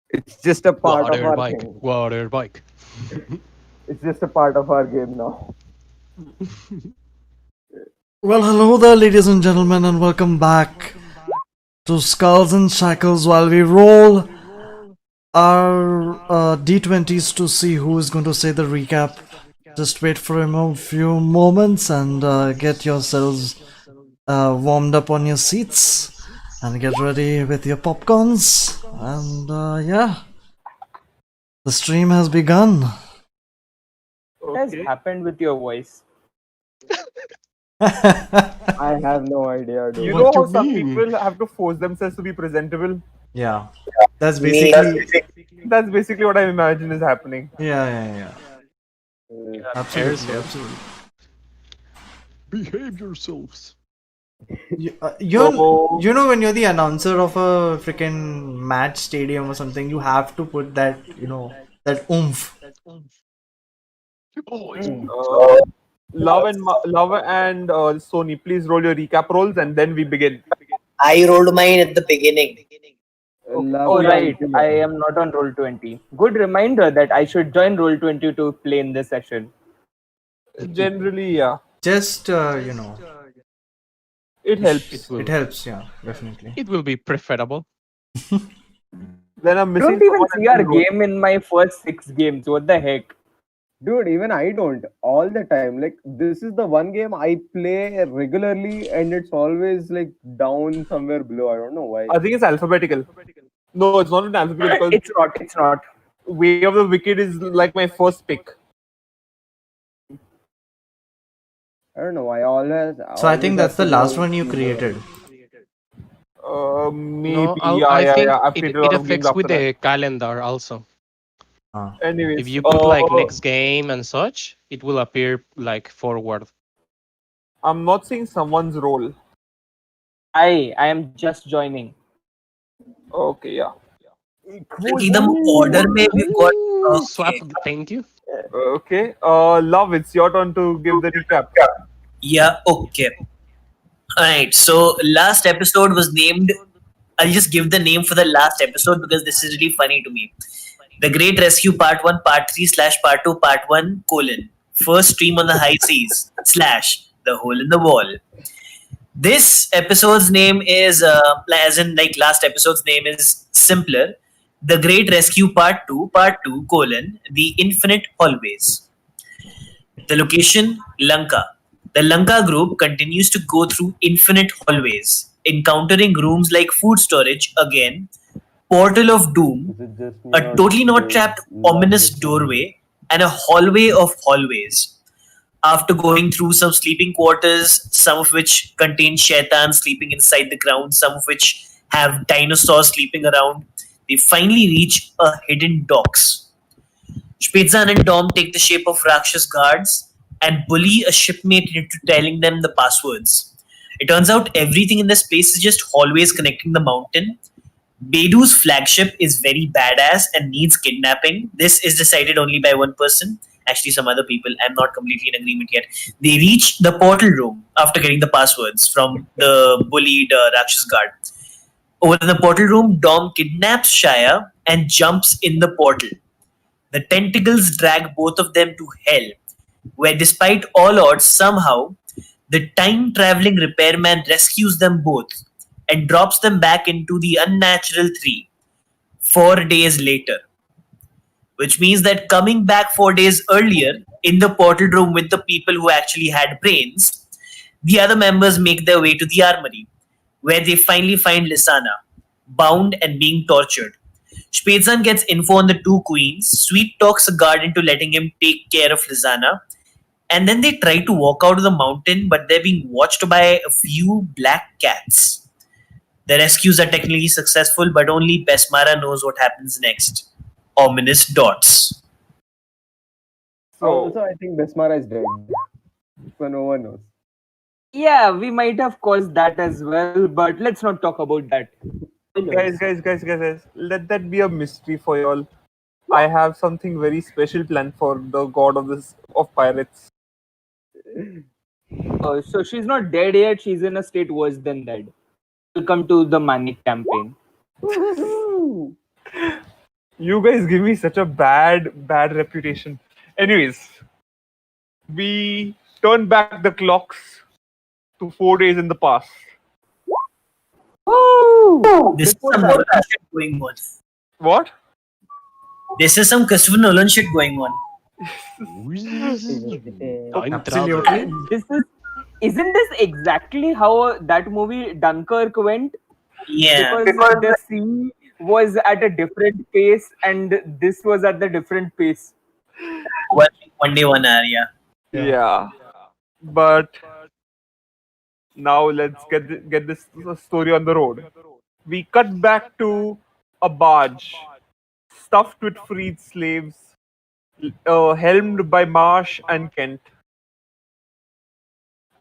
It's just a part of Water our bike, thing. water bike. It's just a part of our game now. Well, hello there, ladies and gentlemen, and welcome back to Skulls and Shackles while we roll our D20s to see who is going to say the recap. Just wait for a few moments and get yourselves warmed up on your seats and get ready with your popcorns. And yeah, the stream has begun. What has happened with your voice? I have no idea, dude. You What know do how you some mean? people have to force themselves to be presentable? Yeah, that's Me. basically. That's basically what I imagine is happening. Yeah. Absolutely, Yourself. absolutely. Behave yourselves. You know when you're the announcer of a freaking match stadium or something, you have to put that that oomph. Oh, it's Uh, Love and Sony, please roll your recap rolls and then we begin. I rolled mine at the beginning. Love Oh, and right. I ultimate. am not on Roll20. Good reminder that I should join Roll20 to play in this session. Generally, yeah, Just it helps. it helps. Yeah, definitely. it will be preferable. Then I'm I missing don't even someone see and our roll. game in my first 6 games. What the heck? Dude, even I don't. All the time. Like, this is the one game I play regularly and it's always like down somewhere below. I don't know why. I think it's alphabetical. No, it's not in alphabetical because It's not. It's not. Way of the Wicked is like my first pick. I don't know why. I always, So I always think have that's the to last go one you see the. created. Maybe, No, yeah, I yeah, think yeah. I've it, created a it lot of games affects after with that. the calendar also. Ah. If Anyways, you put like next game and such, it will appear like forward. I'm not seeing someone's role. I am just joining. Okay, yeah. Ricky, the order may we've got. Swap, Okay. thank you. Okay. Love, it's your turn to give the recap. Yeah, okay. Alright, so last episode was named. I'll just give the name for the last episode because this is really funny to me. The Great Rescue Part 1, Part 3 / Part 2, Part 1, colon. First stream on the high seas / the hole in the wall. This episode's name is, as in like last episode's name is simpler. The Great Rescue Part 2, colon, The Infinite Hallways. The location, Lanka. The Lanka group continues to go through infinite hallways, encountering rooms like food storage again, Portal of Doom, Is it just me a or totally not they trapped love ominous this game? doorway, and a hallway of hallways. After going through some sleeping quarters, some of which contain shaitans sleeping inside the ground, some of which have dinosaurs sleeping around, they finally reach a hidden docks. Spatzan and Dom take the shape of Rakshas guards and bully a shipmate into telling them the passwords. It turns out everything in this place is just hallways connecting the mountain. Baedu's flagship is very badass and needs kidnapping. This is decided only by one person. Actually, some other people. I'm not completely in agreement yet. They reach the portal room after getting the passwords from the bullied Rakshas guard. Over in the portal room, Dom kidnaps Shaya and jumps in the portal. The tentacles drag both of them to hell, where despite all odds, somehow, the time traveling repairman rescues them both and drops them back into the unnatural 3 4 days later. Which means that coming back 4 days earlier in the portal room with the people who actually had brains, the other members make their way to the armory, where they finally find Lissaana, bound and being tortured. Spatzan gets info on the two queens, Sweet talks a guard into letting him take care of Lissaana, and then they try to walk out of the mountain, but they're being watched by a few black cats. The rescues are technically successful, but only Besmara knows what happens next. Ominous dots. Also, So, I think Besmara is dead. So no one knows. Yeah, we might have caused that as well, but let's not talk about that. guys, let that be a mystery for y'all. I have something very special planned for the god of pirates. Oh, so she's not dead yet. She's in a state worse than dead. Welcome to the Manek campaign. Woohoo! You guys give me such a bad reputation. Anyways, we turn back the clocks to 4 days in the past. Woo! This is Before some that, Nolan shit going on. What? This is some Christopher Nolan shit going on. Time travel. Absolutely. isn't this exactly how that movie Dunkirk went? Yeah. Because the sea was at a different pace and this was at the different pace. One day, 1 hour, yeah. Yeah. But now let's get this story on the road. We cut back to a barge stuffed with freed slaves, helmed by Marsh and Kent,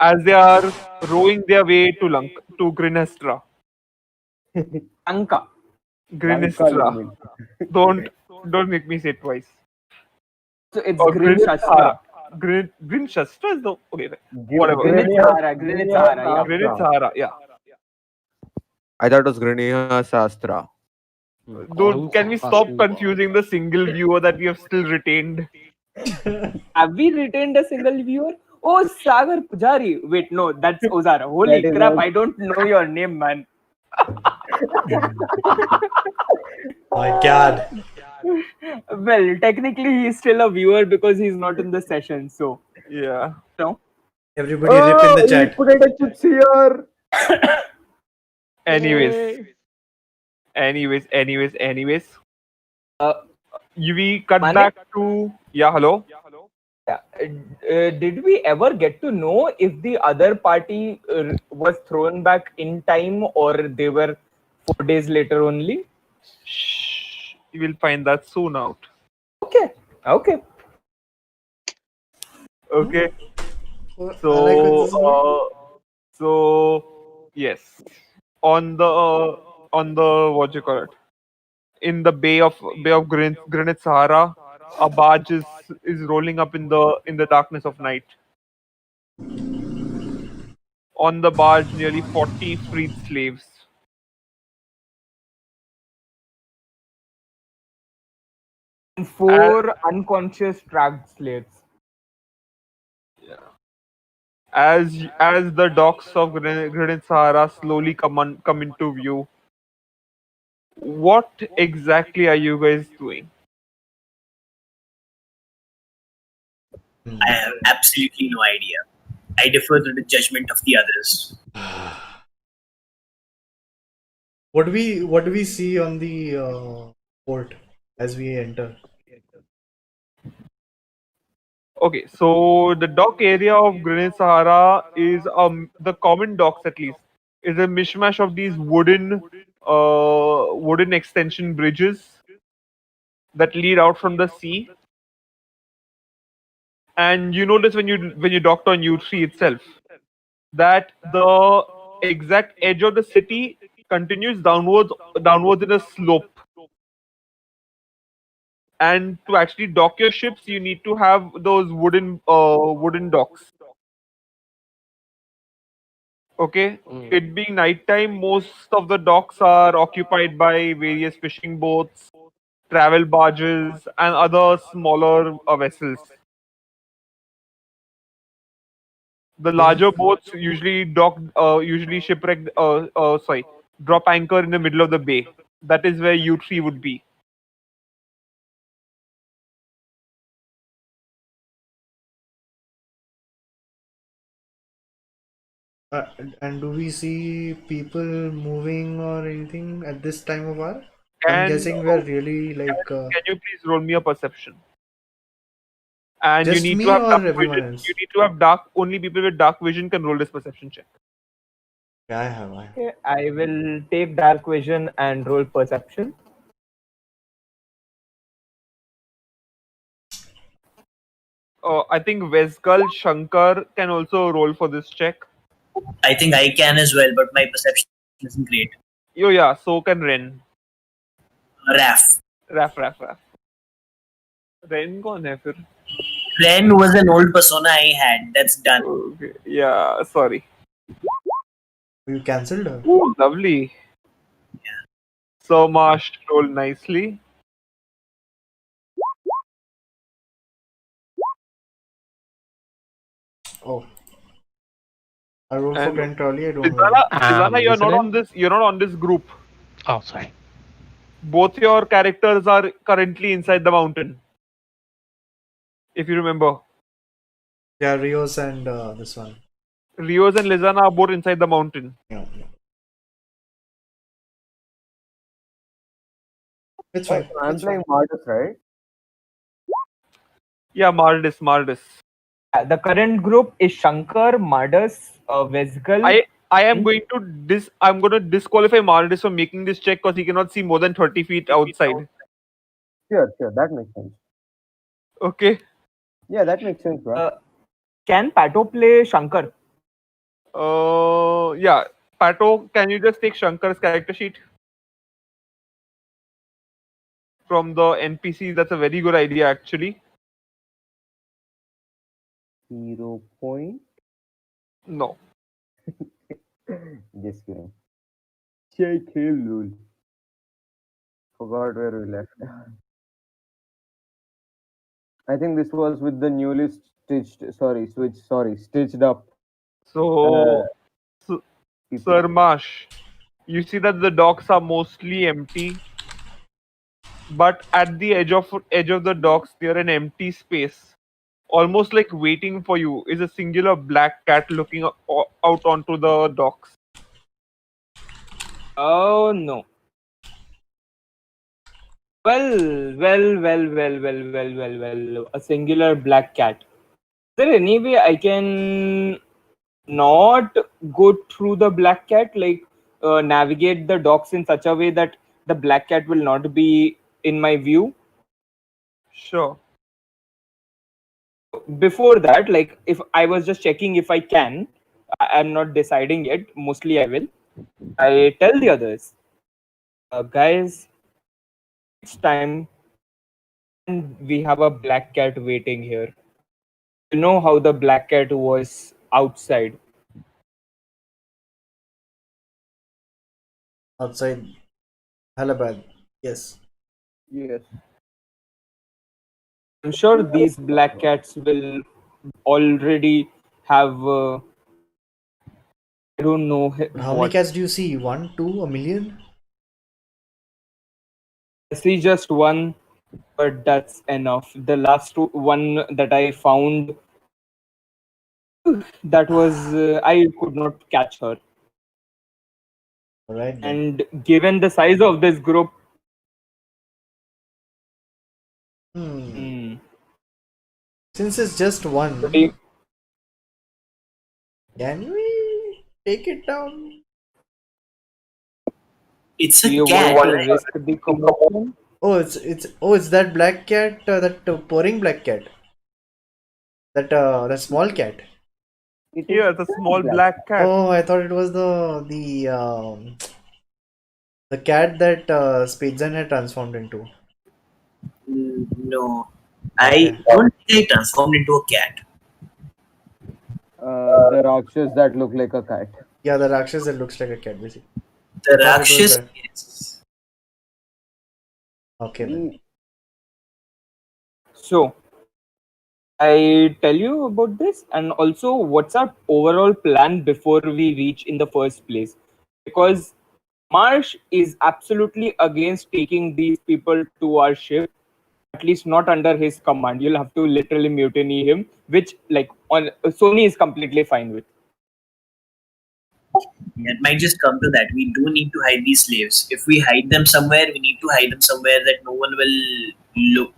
as they are rowing their way to Grinestra. Lanka. Lanka, you Grinestra. mean? Don't make me say it twice. So it's Or Grin Shastra. Grinchester is the okay. Whatever. Grinit Sahara, yeah. Grinit Sahara, yeah. I thought it was Graniha Sastra. Dude, can we stop confusing the single viewer that we have still retained? Have we retained a single viewer? Oh, Sagar Pujari. Wait, no, that's Ozar. Holy That is crap, us. I don't know your name, man. My God. Well, technically, he's still a viewer because he's not in the session. So, Yeah. no. Everybody rip in the chat. Potato chips here. Anyways. We cut Manek? back to hello. Yeah. Did we ever get to know if the other party was thrown back in time or they were 4 days later only? Shh, you will find that soon out. Okay. Okay. So yes, on the what you call it, in the Bay of Granite Sahara, a barge is rolling up in the darkness of night. On the barge, nearly 40 freed slaves. And 4 unconscious trapped slaves. As the docks of Granite Sahara slowly come into view, what exactly are you guys doing? I have absolutely no idea. I defer to the judgment of the others. What do we see on the port as we enter? Okay, so the dock area of Granite Sahara is the common docks at least is a mishmash of these wooden extension bridges that lead out from the sea. And you notice when you docked on U3 itself that the exact edge of the city continues downwards in a slope. And to actually dock your ships, you need to have those wooden docks. Okay, it being nighttime, most of the docks are occupied by various fishing boats, travel barges, and other smaller vessels. The larger boats usually drop anchor in the middle of the bay. That is where U3 would be. And do we see people moving or anything at this time of hour? I'm guessing we're really like. Can you please roll me a perception? And you Just need me to have or dark everyone vision. else? You need to have dark. Only people with dark vision can roll this perception check. Yeah, I have. Okay, I will take dark vision and roll perception. I think Vesgal Shankar can also roll for this check. I think I can as well, but my perception isn't great. Yeah, so can Ren. Raf. Raf. Ren gone hai fir. Ren was an old persona I had. That's done. Okay. Yeah, sorry. You cancelled her. Ooh, lovely. Yeah. So Marsh rolled nicely. Oh. I roll for And Grand Crowley, I don't know. Lissaana, you're not listening. on this. You're not on this group. Oh, sorry. Both your characters are currently inside the mountain. If you remember, Yeah, Rios and this one. Rios and Lissaana are both inside the mountain. Yeah. It's fine. I'm It's fine. playing Marcus, right? Yeah, Mardis. The current group is Shankar, Mardas, Vesgal. I am going to I'm going to disqualify Mardis for making this check because he cannot see more than 30 feet outside. Sure, that makes sense. Okay. Yeah, that makes sense, bro. Can Pato play Shankar? Yeah. Pato, can you just take Shankar's character sheet from the NPC? That's a very good idea, actually. 0 point. No. Just kidding. Shake him, lol. Forgot where we left. I think this was with the newly stitched up. So, people. Sir Marsh, you see that the docks are mostly empty, but at the edge of the docks, near an empty space, almost like waiting for you, is a singular black cat looking out onto the docks. Oh no. Well. A singular black cat. Is there any way I can not go through the black cat, like navigate the docks in such a way that the black cat will not be in my view? Sure. Before that, like if I was just checking if I can, I'm not deciding yet. Mostly I will. I tell the others, guys, it's time, and we have a black cat waiting here. You know how the black cat was outside. Outside Halabad. Yes. Yes. I'm sure these black cats will already have. I don't know How many what. cats do you see? 1, 2, a million? I see just one, but that's enough. The last one that I found, that was I could not catch her. Alright then. And given the size of this group, Since it's just one, pretty- can we take it down? It's a you would cat, want to right? risk the commotion. It's that black cat, that pouring black cat. That small cat. Yeah, it's a small black cat. Oh, I thought it was the cat that Spatzan had transformed into. No, I don't think I transformed into a cat. The Rakshas that look like a cat. Yeah, the Rakshasa that looks like a cat, basically. The thought it was Rakshas. that. Yes. Okay then. So I tell you about this, and also what's our overall plan before we reach in the first place, because Marsh is absolutely against taking these people to our ship, at least not under his command. You'll have to literally mutiny him, which like on Sony is completely fine with. It might just come to that. We do need to hide these slaves. If we hide them somewhere, we need to hide them somewhere that no one will look,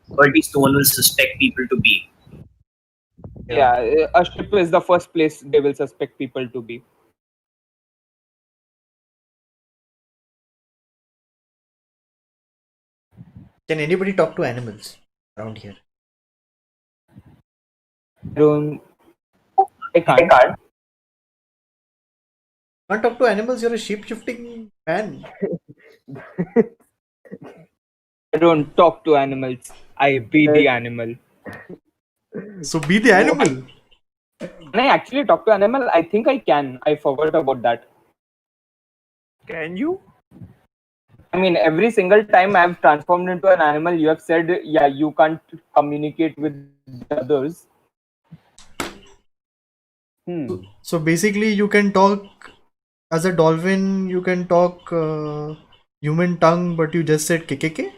or at least no one will suspect people to be. Yeah, a ship is the first place they will suspect people to be. Can anybody talk to animals around here? I can't. Can't talk to animals, you're a shape-shifting man. I don't talk to animals. I be the animal. So be the animal. Can I actually talk to animal? I think I can. I forgot about that. Can you? I mean, every single time I've transformed into an animal, you have said, yeah, you can't communicate with others. So basically, you can talk as a dolphin. You can talk human tongue, but you just said KKK.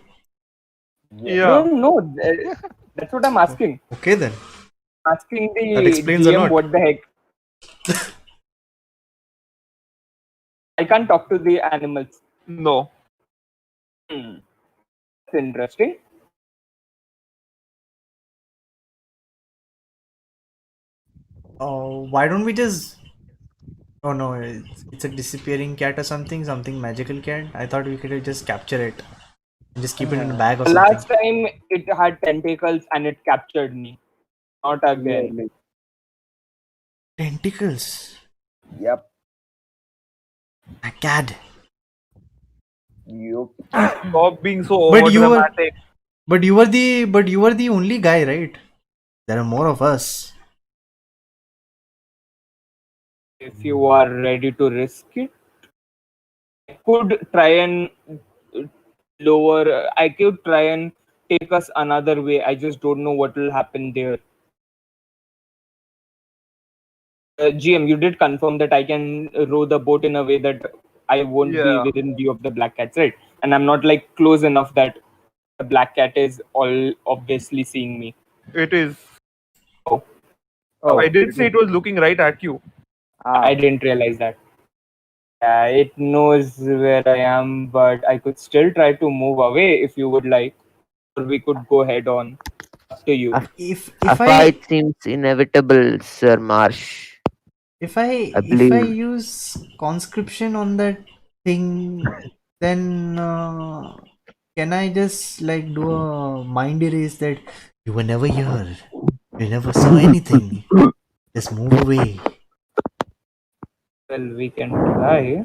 Yeah. No. That's what I'm asking. Okay then. Asking That the explains a GM lot. what the heck. I can't talk to the animals. No. That's interesting. Oh, why don't we just? Oh no, it's a disappearing cat or something. Something magical cat. I thought we could just capture it and just keep it in a bag or The something. last time it had tentacles and it captured me. Not again. Clearly. Tentacles. Yep. A cat. Yup. Stop being so But you were, overdramatic. but you were the only guy, right? There are more of us. If you are ready to risk it, I could try and lower. I could try and take us another way. I just don't know what will happen there. GM, you did confirm that I can row the boat in a way that I won't be Yeah. within view of the black cats, right? And I'm not like close enough that the black cat is all obviously seeing me. It is. Oh, Oh, I did say it was looking right at you. I didn't realize that. It knows where I am, but I could still try to move away if you would like, or we could go head on. Up to you. If A if I fight seems inevitable, Sir Marsh. if I I if I believe use conscription on that thing, then can I just like do a mind erase that you were never here, you never saw anything, just move away. Well, we can try.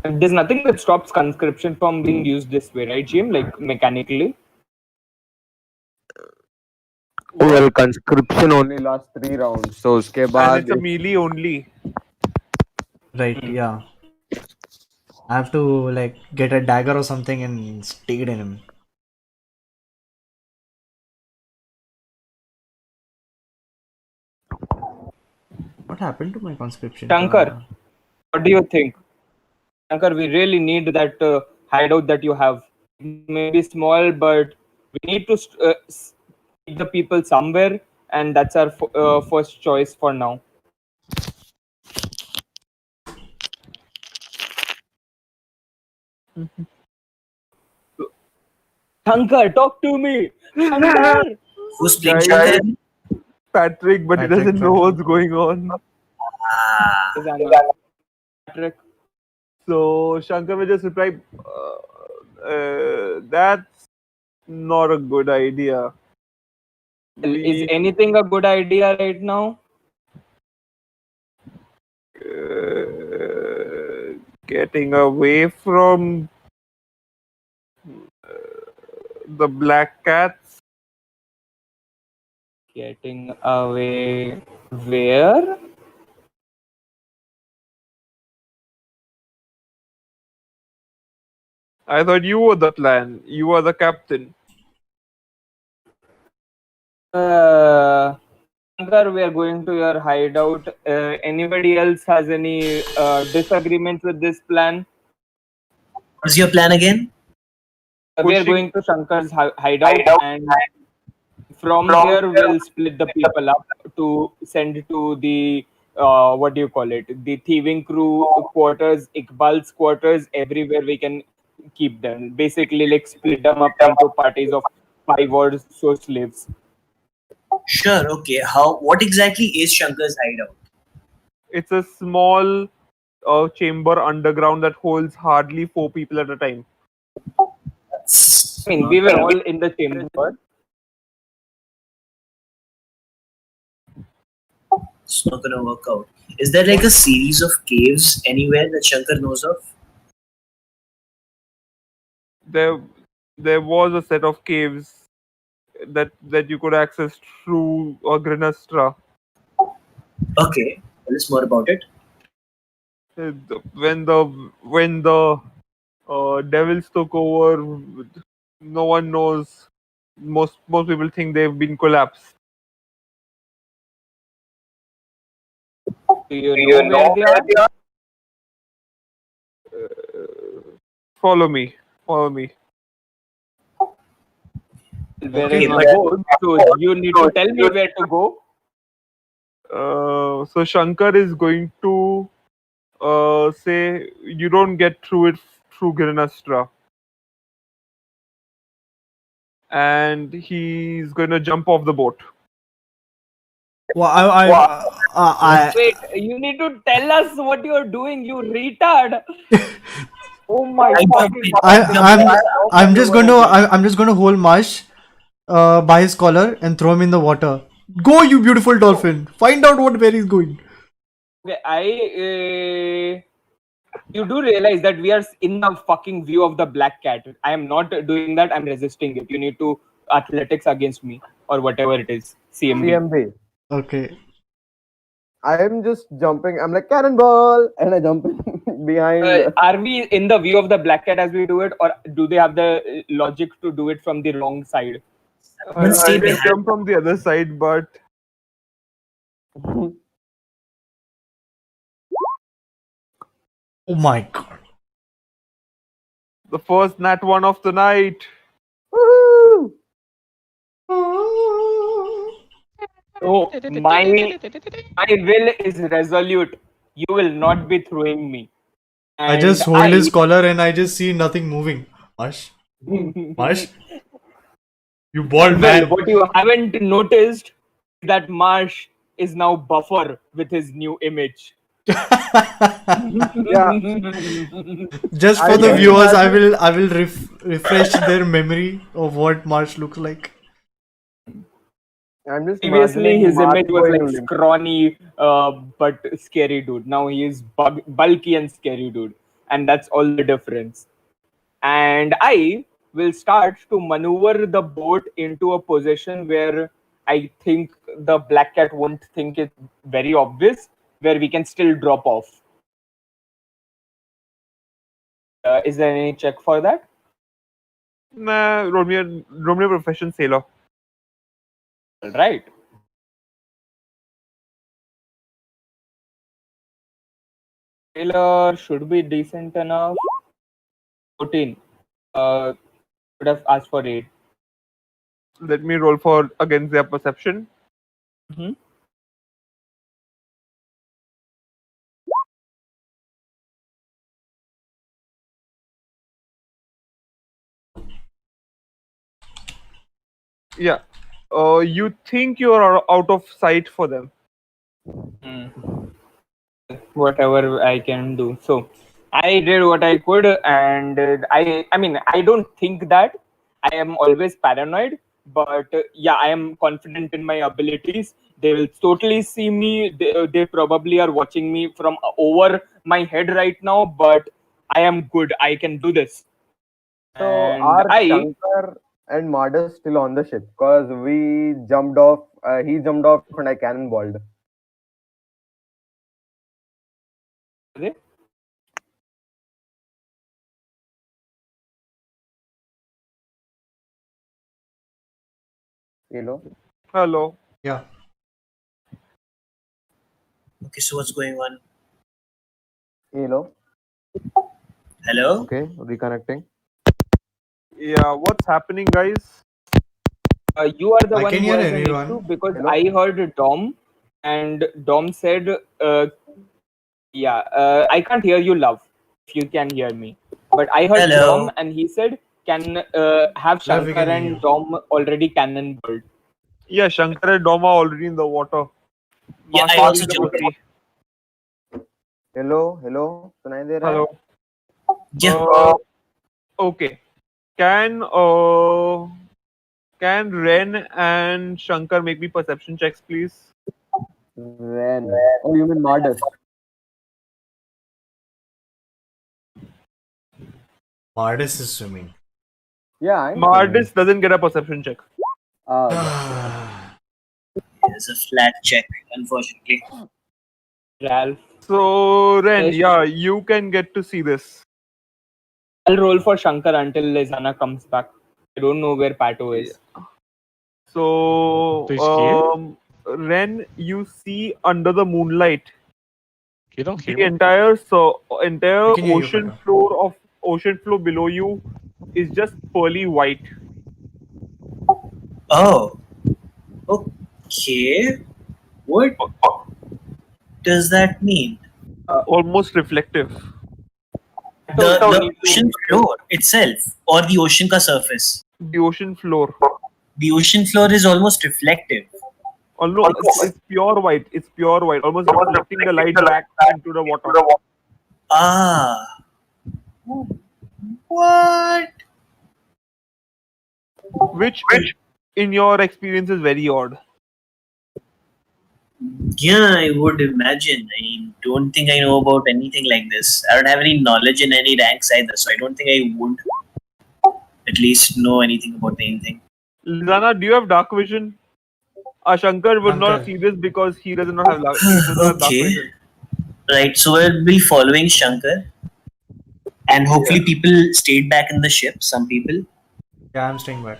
There's nothing that stops conscription from being used this way, right, GM? Like mechanically. well, conscription only lasts 3 rounds. So uske And baad it's a melee only. Right? Yeah. I have to like get a dagger or something and stick it in him. What happened to my conscription? Shankar, what do you think? Shankar, we really need that hideout that you have. It may be small, but we need to keep the people somewhere, and that's our first choice for now. Shankar, talk to me. Shankar. Who's playing Guys, Shankar? Patrick, but he Patrick, doesn't know Patrick. what's going on. Ah, Petrek. So Shankar will just reply, that's not a good idea. Well, is We anything a good idea right now? getting away from the black cats. Getting away where? I thought you were the plan. You are the captain. Shankar, we are going to your hideout. Anybody else has any disagreements with this plan? what's your plan again? We are Pushing- going to Shankar's hideout, and from there we'll split the people up to send to the what do you call it? The thieving crew quarters, Iqbal's quarters, everywhere we can keep them. Basically, like split them up into parties of 5 or so slaves. Sure, okay. What exactly is Shankar's hideout? It's a small chamber underground that holds hardly 4 people at a time. I mean, we were all in the chamber. It's not gonna work out. Is there like a series of caves anywhere that Shankar knows of? There was a set of caves that you could access through Grenastra. Okay, tell us more about it. When the devils took over, no one knows Most people think they've been collapsed. Do you know where they are? Follow me. Follow me. Where Okay, is the boat? So you need to tell me where to go. So Shankar is going to say you don't get through it through Giranastra. And he's gonna jump off the boat. well, I Wait, you need to tell us what you're doing, you retard. Oh my I fucking jumped in. I I'm just going to I'm just going to hold Marsh by his collar and throw him in the water. Go, you beautiful dolphin! Find out where he's going. Okay, you do realize that we are in the fucking view of the black cat. I am not doing that. I'm resisting it. You need to athletics against me or whatever it is. CMB. CMB. Okay. I'm just jumping. I'm like cannonball, and I jump behind. Are we in the view of the black cat as we do it, or do they have the logic to do it from the wrong side? I stay can behind. jump from the other side, but Oh my god. the first nat one of the night. Woohoo! Oh, my will is resolute. You will not be throwing me. I just hold his collar and I just see nothing moving. Marsh? Marsh? You bald Well, man. what you haven't noticed is that Marsh is now buffer with his new image. Yeah. Just for I the can viewers, imagine- I will refresh their memory of what Marsh looks like. I'm just Previously, imagining his Mark image was like going limp. scrawny, but scary dude. Now he is bulky and scary dude, and that's all the difference. And I will start to maneuver the boat into a position where I think the black cat won't think it very obvious, where we can still drop off. Is there any check for that? Nah, Romeo profession sailor. Right. Taylor should be decent enough. 14. Should have asked for 8. Let me roll for against their perception. Mhm. Yeah. You think you're out of sight for them. Whatever I can do. So I did what I could, and I mean, I don't think that I am always paranoid, but yeah, I am confident in my abilities. They will totally see me. They probably are watching me from over my head right now, but I am good. I can do this. So And are Shankar and Marder still on the ship? Because we jumped off. He jumped off, and I cannonballed. Hello. Yeah. Okay, so what's going on? Hello. Hello? Okay, reconnecting. Yeah, what's happening, guys? you are the I one can who hear has an anyone. issue because Hello? I heard Dom, and Dom said, I can't hear you, love, if you can hear me. But I heard Hello. Dom, and he said, can have Love, we Shankar can hear and you. Dom already cannonballed. Yeah, Shankar and Dom are already in the water. Yeah, Marsh I is also in the jumped in. sea. Hello. सुनाई दे रहा है? Hello. Yeah. Okay. Can Ren and Shankar make me perception checks, please? Ren. Oh, you mean Marder? Mardis is swimming. Yeah, I'm Mardis doesn't get a perception check. It's a flat check, unfortunately. Ralph. So Ren, Yes. yeah, you can get to see this. I'll roll for Shankar until Lissaana comes back. I don't know where Pato is. So, He's here? Ren, you see under the moonlight You don't hear the me? entire We can hear you, ocean floor below you is just pearly white. Oh, okay. What does that mean? Almost reflective. The ocean floor itself, or the ocean ka surface? The ocean floor. The ocean floor is almost reflective. Oh no, it's pure white. It's pure white, almost reflecting the light back into the water. Ah. What? Which in your experience is very odd. Yeah, I would imagine. I don't think I know about anything like this. I don't have any knowledge in any ranks either, so I don't think I would at least know anything about anything. Lissaana, do you have dark vision? Shankar would not Shankar. see this because he does not have dark Okay. vision. Right, so we'll be following Shankar. And hopefully people stayed back in the ship, some people. Yeah, I'm staying back.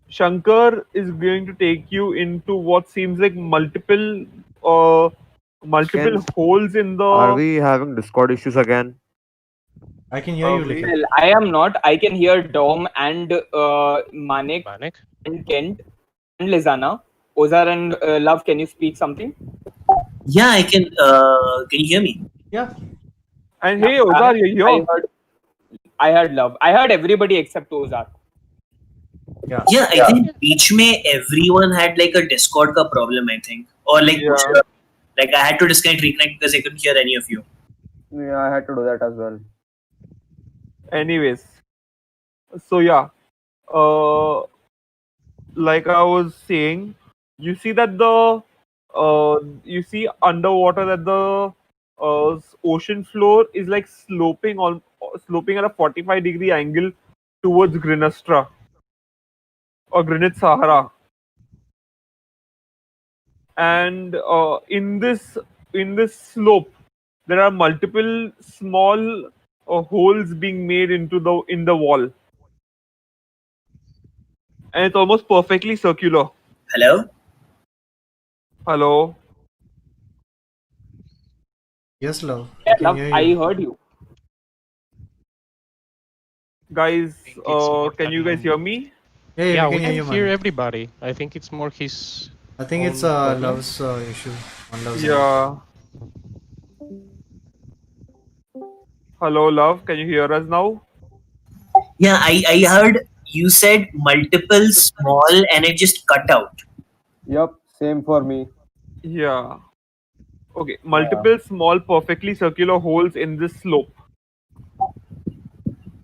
Shankar is going to take you into what seems like multiple Can holes in the. Are we having Discord issues again? I can hear you, we- Likhit. Well, I am not. I can hear Dom and Manek Manek? and Kent and Lissaana. Ozar and Love, can you speak something? Yeah, I can. Can you hear me? Yeah. And hey, Ozar, you're here. I heard Love. I heard everybody except Ozar. Yeah. Yeah, I think each May everyone had like a Discord ka problem, I think. Or like, Yeah. like I had to disconnect, reconnect because I couldn't hear any of you. Yeah, I had to do that as well. Anyways, so yeah, like I was saying, you see that you see underwater that the ocean floor is like sloping at a 45-degree angle towards Grenastra or Grenade Sahara, and in this slope there are multiple small holes being made in the wall, and it's almost perfectly circular. Hello? Hello. Yes, love. Yeah, I can Love, hear I you. heard you. Guys, think it's more can you guys hear me? Yeah, we we can hear can you, hear man. everybody. I think it's more his. I think it's own problem. Love's issue. On Love's end. Yeah. Hello, love. Can you hear us now? Yeah, I heard you said multiple small and it just cut out. Yep, same for me. Yeah. Okay. Multiple small, perfectly circular holes in this slope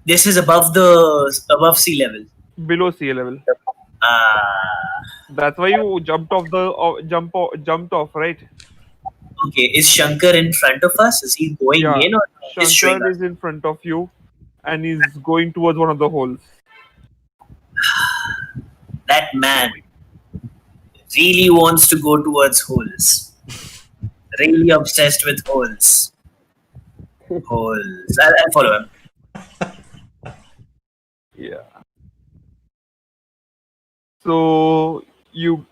This is above sea level. below sea level. Ah. That's why you jumped off jumped off, right? Okay, is Shankar in front of us? Is he going Yeah. in or is showing Shankar us? is in front of you, and he's going towards one of the holes. That man really wants to go towards holes. Really obsessed with holes. Holes. I'll follow him. Yeah. So you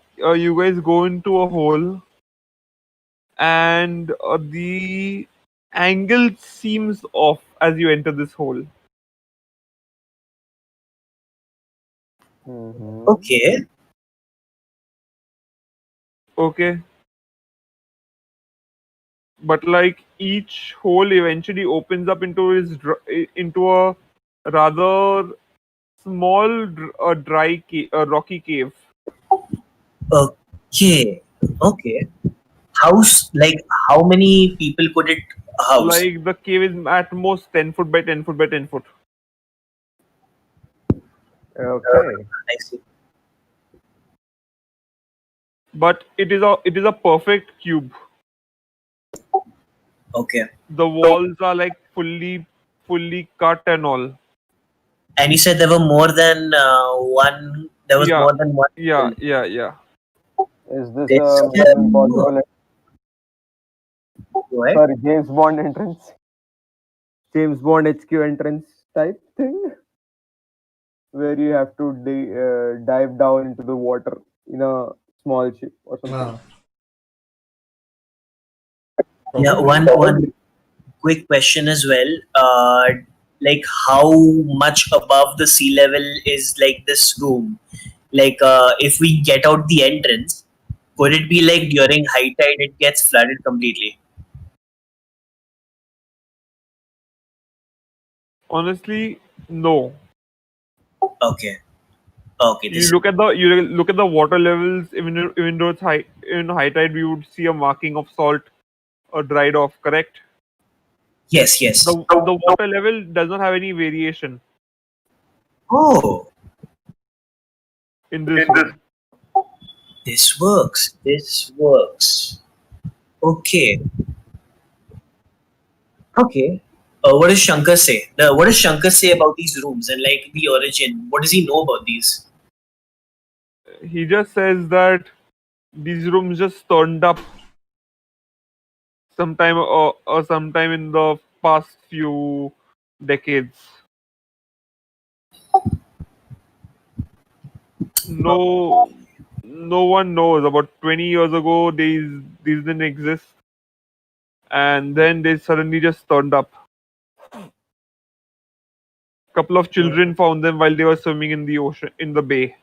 guys go into a hole, and the angle seems off as you enter this hole. Mhm. Okay. Okay. But like each hole eventually opens up into a rather small rocky cave. Okay. Okay. House, like how many people could it house? Like the cave is at most 10 foot by 10 foot by 10 foot. Okay. I see. But it is a perfect cube. Okay. The walls are like fully cut and all. And you said there were more than one. There was Yeah. more than one. Yeah. Is this This a can- Mission Impossible? Go ahead. Sorry, James Bond entrance? James Bond HQ entrance type thing? where you have to dive down into the water in a small ship or something. Ah, Yeah, probably. one quick question as well. Like how much above the sea level is like this room? Like, if we get out the entrance, could it be like during high tide it gets flooded completely? Honestly, no. Okay, okay, You this look at the water levels. Even though it's high in high tide, we would see a marking of salt or dried off. Correct. yes, yes. The water level does not have any variation Oh, in this room. this works. This works. Okay, okay. What does Shankar say? What does Shankar say about these rooms and like the origin? What does he know about these? He just says that these rooms just turned up sometime or sometime in the past few decades. No, no one knows. About 20 years ago, these didn't exist, and then they suddenly just turned up. Couple of children found them while they were swimming in the ocean in the bay.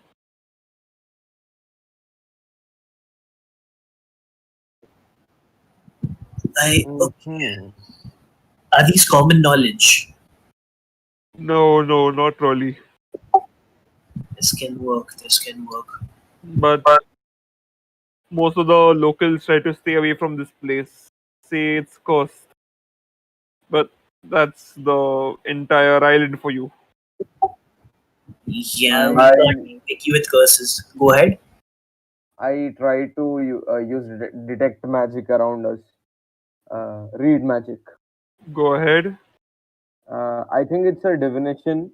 Okay. Hmm. Are these common knowledge? No, no, not really. This can work. This can work. But most of the locals try to stay away from this place. Say it's cursed, but that's the entire island for you. Yeah, we I can't be picky with curses. Go ahead. I try to use detect magic around us. Read magic. Go ahead. I think it's a divination.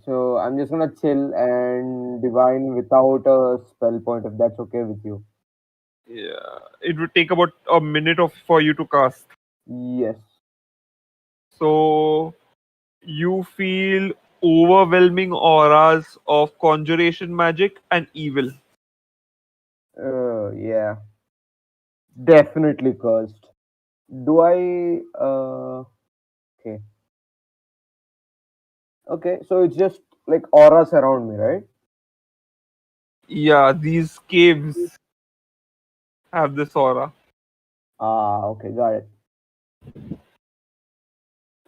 So I'm just gonna chill and divine without a spell point if that's okay with you. Yeah, it would take about a minute of for you to cast. Yes. So you feel overwhelming auras of conjuration magic and evil. Yeah. Definitely cursed. Do I? Okay. Okay. So it's just like auras around me, right? Yeah, these caves have this aura. Ah. Okay. Got it.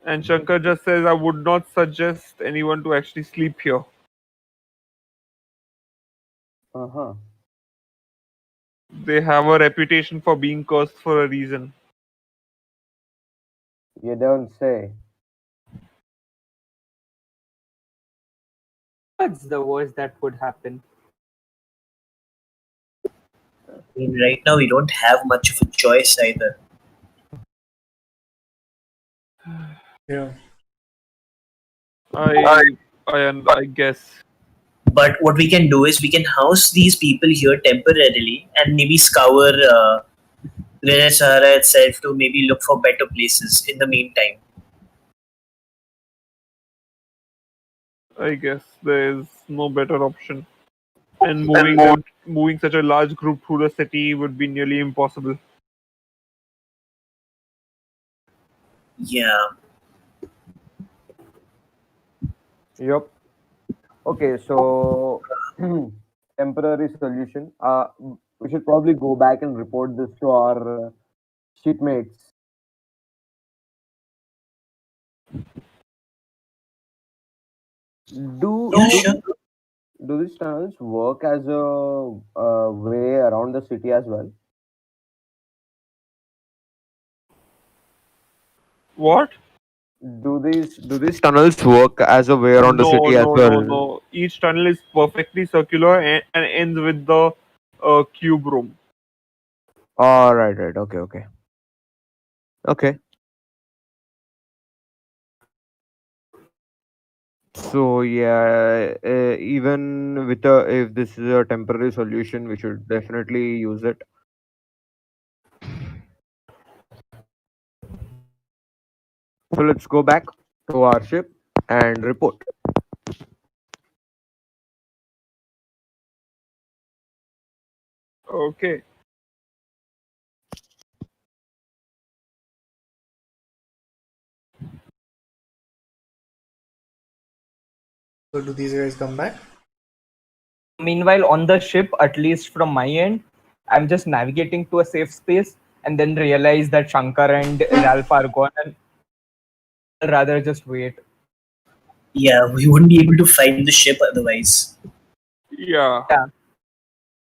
And Shankar just says, I would not suggest anyone to actually sleep here. Uh huh. They have a reputation for being cursed for a reason. You don't say. What's the worst that could happen? I mean, right now we don't have much of a choice either. Yeah. I guess. But what we can do is we can house these people here temporarily and maybe scour Greater Sahara itself to maybe look for better places in the meantime. I guess there is no better option. And moving such a large group through the city would be nearly impossible. Yeah. Yep. Okay. So temporary solution. We should probably go back and report this to our shipmates. Do Yeah, do sure. these do these tunnels work as a way around the city as well? What? Do these tunnels work as a way around the No, city as no, no, well? no. Each tunnel is perfectly circular and ends with the cube room. All right, right. Okay, okay, okay. So yeah, even with a if this is a temporary solution, we should definitely use it. So let's go back to our ship and report. Okay. So do these guys come back? Meanwhile, on the ship, at least from my end, I'm just navigating to a safe space and then realize that Shankar and Ralph are gone, and I'd rather just wait. Yeah, we wouldn't be able to find the ship otherwise. Yeah. Yeah.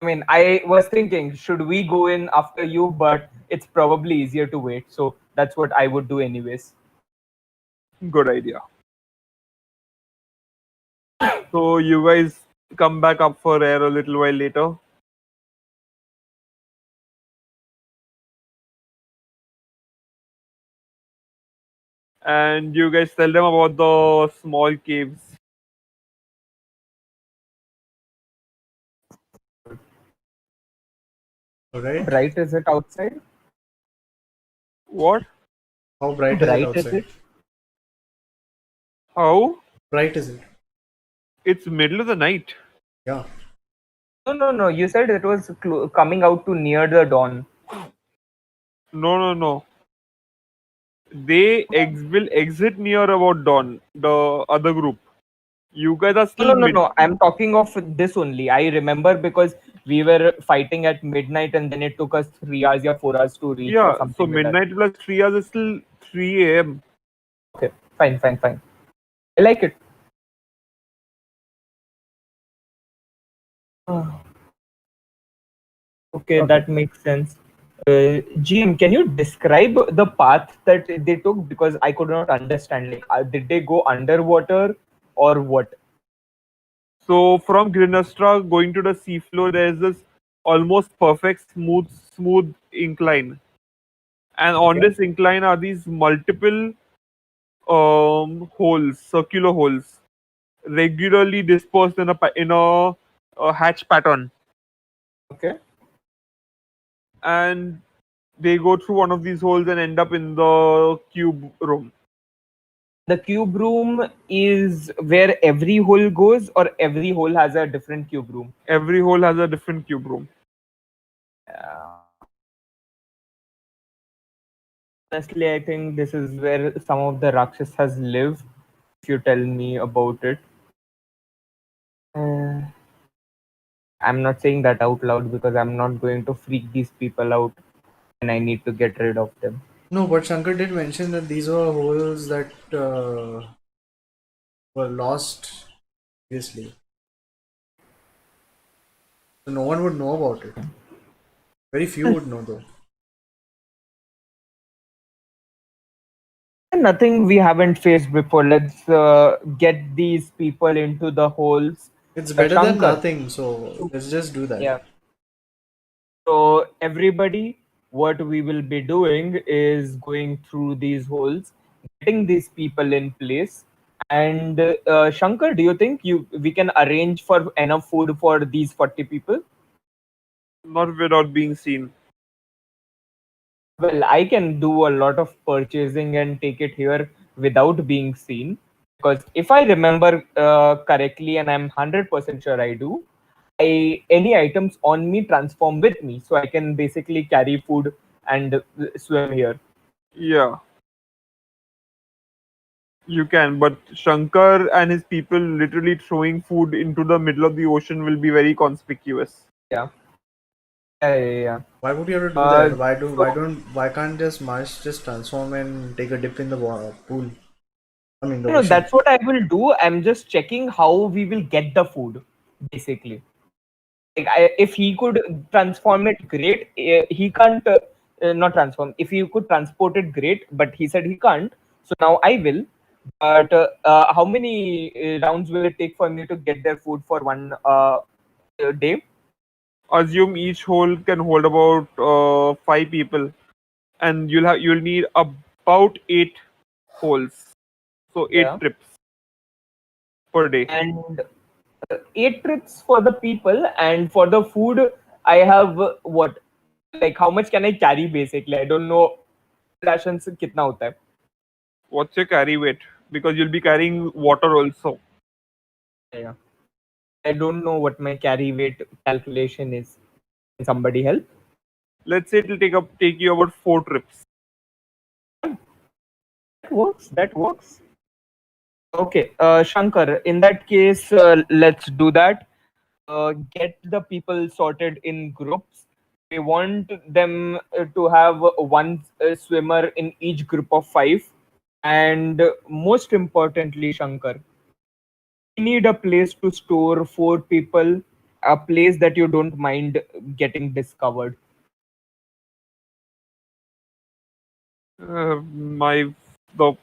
I mean, I was thinking, should we go in after you? But it's probably easier to wait. So that's what I would do, anyways. Good idea. So you guys come back up for air a little while later. And you guys tell them about the small caves. Alright. Bright is it outside? What? How bright is it Bright is outside? it? How? Bright is it? It's middle of the night. Yeah. No. You said it was coming out to near the dawn. No. They will exit near about dawn. The other group. You guys are still No. I'm talking of this only. I remember because we were fighting at midnight and then it took us 3 hours or 4 hours to reach or Yeah. So something like that. midnight plus 3 hours is still 3 a.m. Okay, fine. I like it. Okay, that makes sense. GM, can you describe the path that they took? Because I could not understand. Like, did they go underwater or what? So from Grinastra going to the seafloor, there is this almost perfect smooth incline, and on Okay. this incline are these multiple holes, circular holes, regularly dispersed in a hatch pattern, Okay. and they go through one of these holes and end up in the cube room. The cube room is where every hole goes, or every hole has a different cube room? Every hole has a different cube room. Honestly, I think this is where some of the Rakshasas live. If you tell me about it. Uh, I'm not saying that out loud because I'm not going to freak these people out and I need to get rid of them. No, but Shankar did mention that these were holes that were lost previously. So no one would know about it. Very few would know though. Nothing we haven't faced before. Let's get these people into the holes. It's better than Shankar. nothing, so let's just do that. Yeah. So everybody, what we will be doing is going through these holes, getting these people in place. And Shankar, do you think we can arrange for enough food for these 40 people? Not without being seen. Well, I can do a lot of purchasing and take it here without being seen. Because if I remember correctly, and I'm 100% sure I do, any items on me transform with me. So I can basically carry food and swim here. Yeah. You can, but Shankar and his people literally throwing food into the middle of the ocean will be very conspicuous. Yeah. Yeah. Why would you have to do Uh, that? Why can't just Marsh just transform and take a dip in the pool? I mean the No, ocean. that's what I will do. I'm just checking how we will get the food, basically. Like if he could transform it, great. He can't, not transform. If he could transport it, great. But he said he can't. So now I will. But how many rounds will it take for me to get their food for one day? Assume each hole can hold about 5 people, and you'll need about 8 holes, so eight Yeah. trips per day. And 8 trips for the people, and for the food, I have what? Like how much can I carry? Basically, I don't know. Rations कितना होता है? What's your carry weight? Because you'll be carrying water also. Yeah. I don't know what my carry weight calculation is. Can somebody help? Let's say it'll take you about 4 trips. That works. Okay, Shankar, in that case, let's do that. Get the people sorted in groups. We want them to have one swimmer in each group of 5. And most importantly, Shankar, we need a place to store 4 people, a place that you don't mind getting discovered. The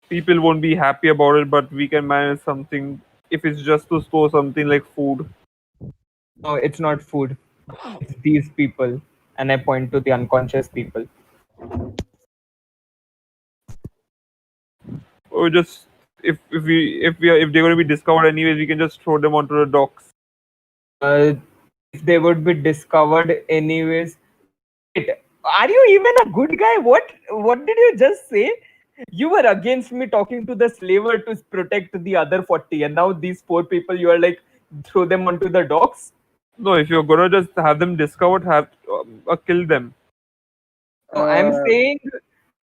people won't be happy about it, but we can manage something if it's just to store something like food. No, it's not food. It's these people. And I point to the unconscious people. Or just if they're going to be discovered anyways, we can just throw them onto the docks. If they would be discovered anyways. Wait, are you even a good guy? What did you just say? You were against me talking to the slaver to protect the other 40, and now these 4 people you are like throw them onto the docks? No, if you're gonna just have them discovered, kill them. No, I'm saying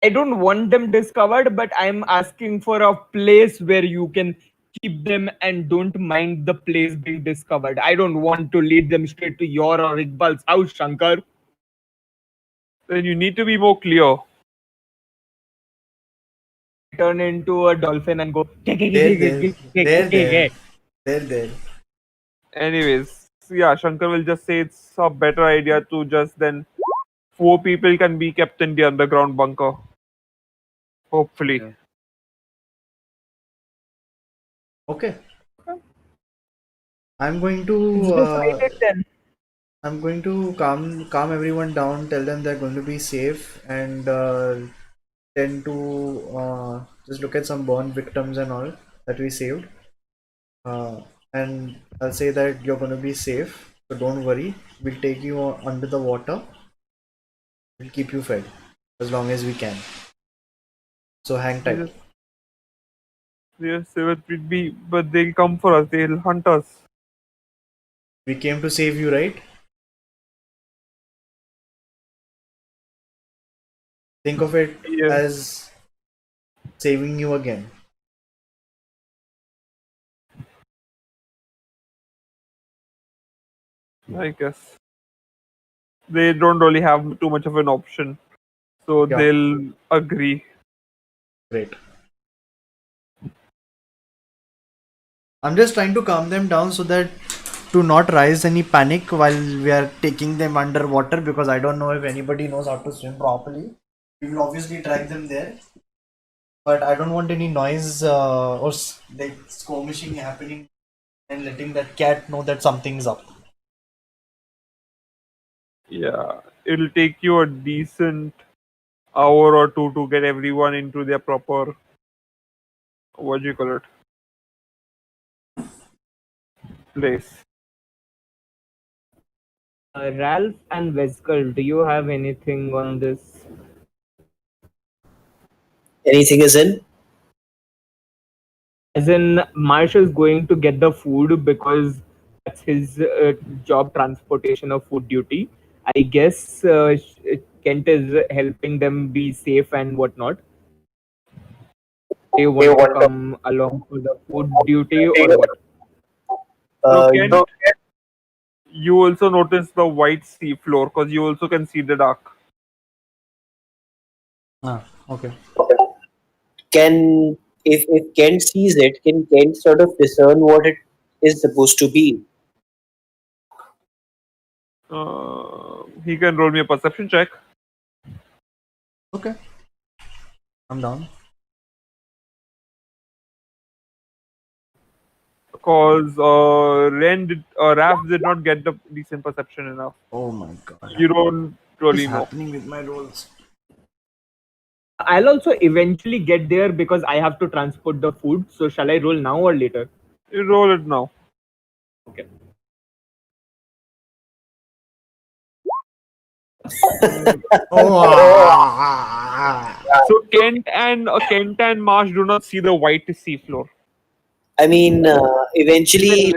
I don't want them discovered, but I'm asking for a place where you can keep them and don't mind the place being discovered. I don't want to lead them straight to your or Iqbal's house, Shankar. Then you need to be more clear. Turn into a dolphin and go. There. Anyways, yeah, Shankar will just say it's a better idea to just then 4 people can be kept in the underground bunker. Hopefully. Yeah. Okay. I'm going It's to decided then. I'm going to calm everyone down, tell them they're going to be safe, and tend to just look at some burn victims and all that we saved. And I'll say that you're going to be safe, so don't worry. We'll take you under the water. We'll keep you fed as long as we can. So hang tight. Yes, they will be, but they'll come for us. They'll hunt us. We came to save you, right? Think of it as saving you again. I guess they don't really have too much of an option, so Yeah. they'll agree. Great. I'm just trying to calm them down so that to not rise any panic while we are taking them underwater, because I don't know if anybody knows how to swim properly. We will obviously drag them there, but I don't want any noise or like skirmishing happening and letting that cat know that something's up. Yeah, it'll take you a decent hour or two to get everyone into their proper, what do you call it, place. Ralph and Vescal, do you have anything on this? Anything is in? As in, Marsh is going to get the food because that's his job, transportation of food duty. I guess Kent is helping them be safe and whatnot. They want to come along for the food duty or what? So Kent, you also notice the white sea floor because you also can see the dark. Okay. If Kent sees it, can Kent sort of discern what it is supposed to be? He can roll me a perception check. Okay. I'm down. Because Raph did not get the decent perception enough. Oh my god. You don't really What's know. happening with my rolls? I'll also eventually get there because I have to transport the food. So shall I roll now or later? You roll it now. Okay. So Kent and Marsh do not see the white sea floor. I mean, eventually,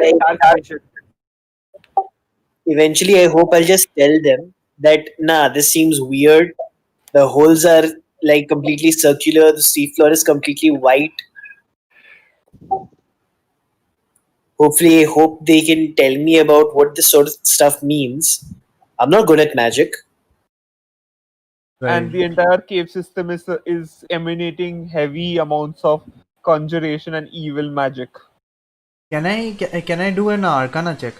Eventually, I hope I'll just tell them that, nah, this seems weird. The holes are like completely circular, the seafloor is completely white. Hopefully, I hope they can tell me about what this sort of stuff means. I'm not good at magic. And the entire cave system is emanating heavy amounts of conjuration and evil magic. Can I do an Arcana check?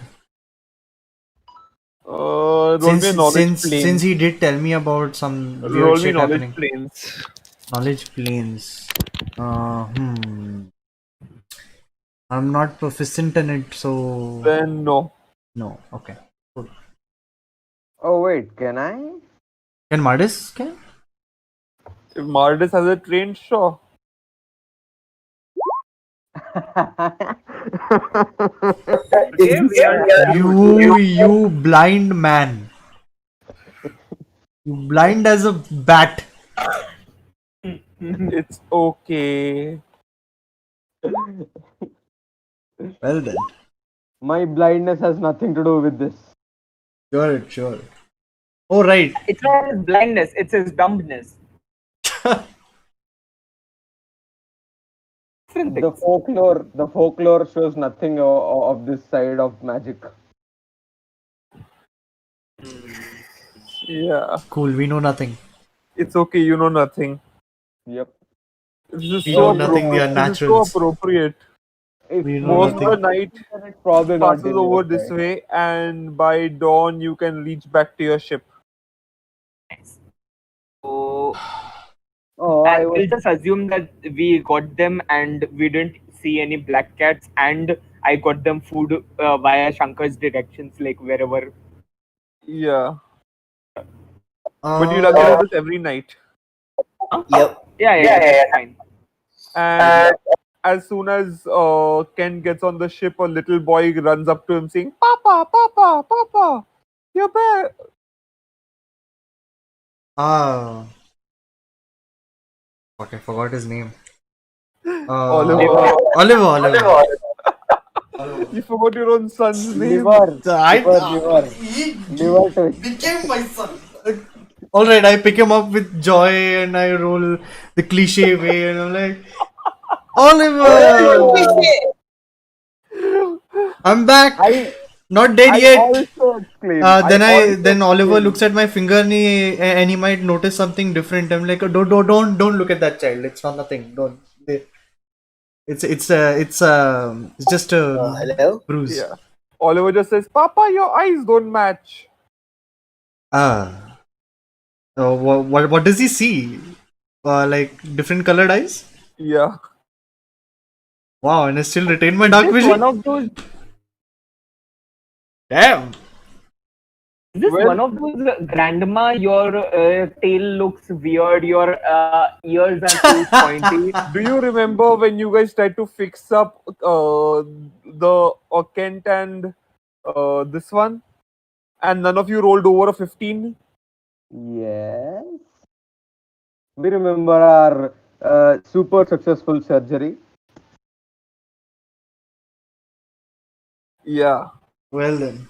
Roll me a knowledge Since planes. he did tell me about some weird Roll me shit knowledge happening. planes. Knowledge planes. I'm not proficient in it, so Then no. no. Okay. Good. Oh wait, can I? Can Mardis can? If Mardis has a train, sure. Okay, we are You blind man. You blind as a bat. It's okay. Well then. My blindness has nothing to do with this. Sure. Oh right. It's not his blindness, it's his dumbness. The folklore shows nothing of this side of magic. Yeah. Cool, we know nothing. It's okay, you know nothing. Yep. This is We so know nothing, we are appropriate. This is so naturals. appropriate. If We know Most of the nothing. night it's probably not passes in over your this side. way, and by dawn you can reach back to your ship. So Oh, I will just assume that we got them and we didn't see any black cats, and I got them food via Shankar's directions, like wherever. Yeah. But you'll have to do this every night. Yep. Yeah, that's fine. And as soon as Ken gets on the ship, a little boy runs up to him saying, "Papa, Papa, Papa, you're back." Ah. Fuck, I forgot his name. Oliver. Oliver. You forgot your own son's name. Liver twist. became my son. Alright, I pick him up with joy and I roll the cliche way and I'm like, Oliver! I'm back! Not dead I yet! also exclaim. Then Oliver looks at my finger and he might notice something different. I'm like, don't look at that child. It's not nothing. Don't. It's just a Hello? bruise. Yeah. Oliver just says, "Papa, your eyes don't match." Ah. So what does he see? Like different colored eyes? Yeah. Wow, and I still retain my dark Is vision. one of those? Damn. Is this Well- one of those grandma? Your tail looks weird. Your ears are too pointy. Do you remember when you guys tried to fix up the Kent and this one, and none of you rolled over a 15? Yes. We remember our super successful surgery. Yeah. Well then.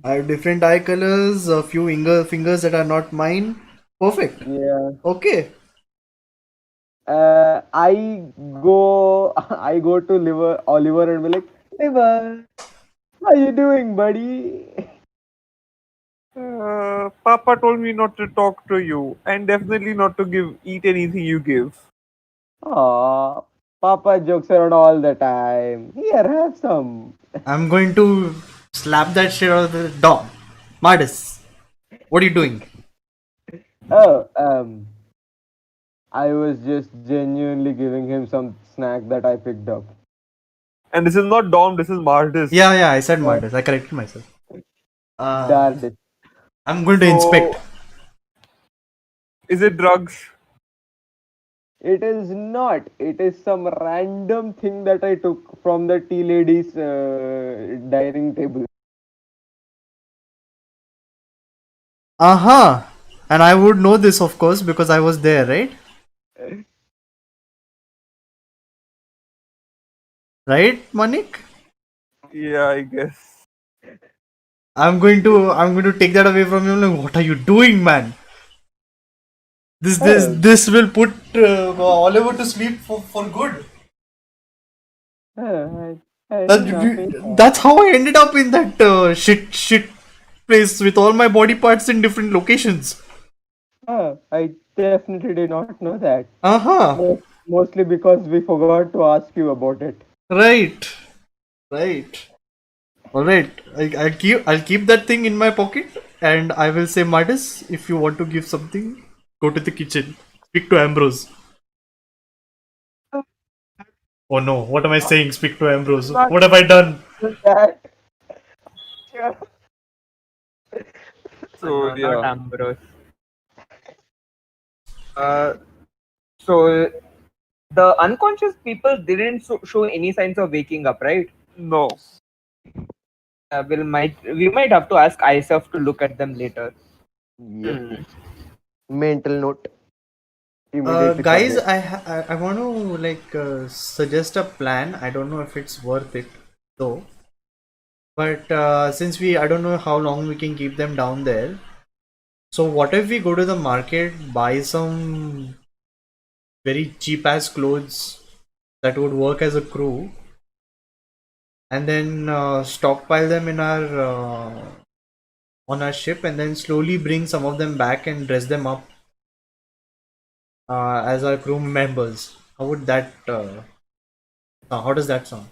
I have different eye colors, a few fingers that are not mine. Perfect. Yeah. Okay. I go I go to Oliver and be like, Liver, how you doing, buddy? Papa told me not to talk to you, and definitely not to eat anything you give. Aw, Papa jokes around all the time. Here, have some. I'm going to slap that shit out of the dog. Mardis, what are you doing? Oh, I was just genuinely giving him some snack that I picked up. And this is not Dom, this is Mardis. Yeah, I said Mardis. I corrected myself. Darned it. I'm going to inspect. Is it drugs? It is not. It is some random thing that I took from the tea lady's dining table. Uh-huh. And I would know this, of course, because I was there, right? Right, Manik? Yeah, I guess. I'm going to take that away from you. Like, what are you doing, man? This will put Oliver to sleep for good. I have nothing. That's how I ended up in that shit place with all my body parts in different locations. I definitely did not know that. Uh-huh. Mostly because we forgot to ask you about it. Right. Right. Alright. I'll keep that thing in my pocket and I will say, Martis, if you want to give something, go to the kitchen. Speak to Ambrose. Oh no, what am I saying? Speak to Ambrose. What have I done? That. Yeah. So No, yeah. not Ambrose. So the unconscious people didn't show any signs of waking up, right? No. We might have to ask Isaf to look at them later. Yep. Hmm. Mental note. Immediately Guys, forget. I want to suggest a plan. I don't know if it's worth it though. But since I don't know how long we can keep them down there. So what if we go to the market, buy some very cheap ass clothes that would work as a crew, and then stockpile them in our on our ship, and then slowly bring some of them back and dress them up as our crew members. How would that? How does that sound?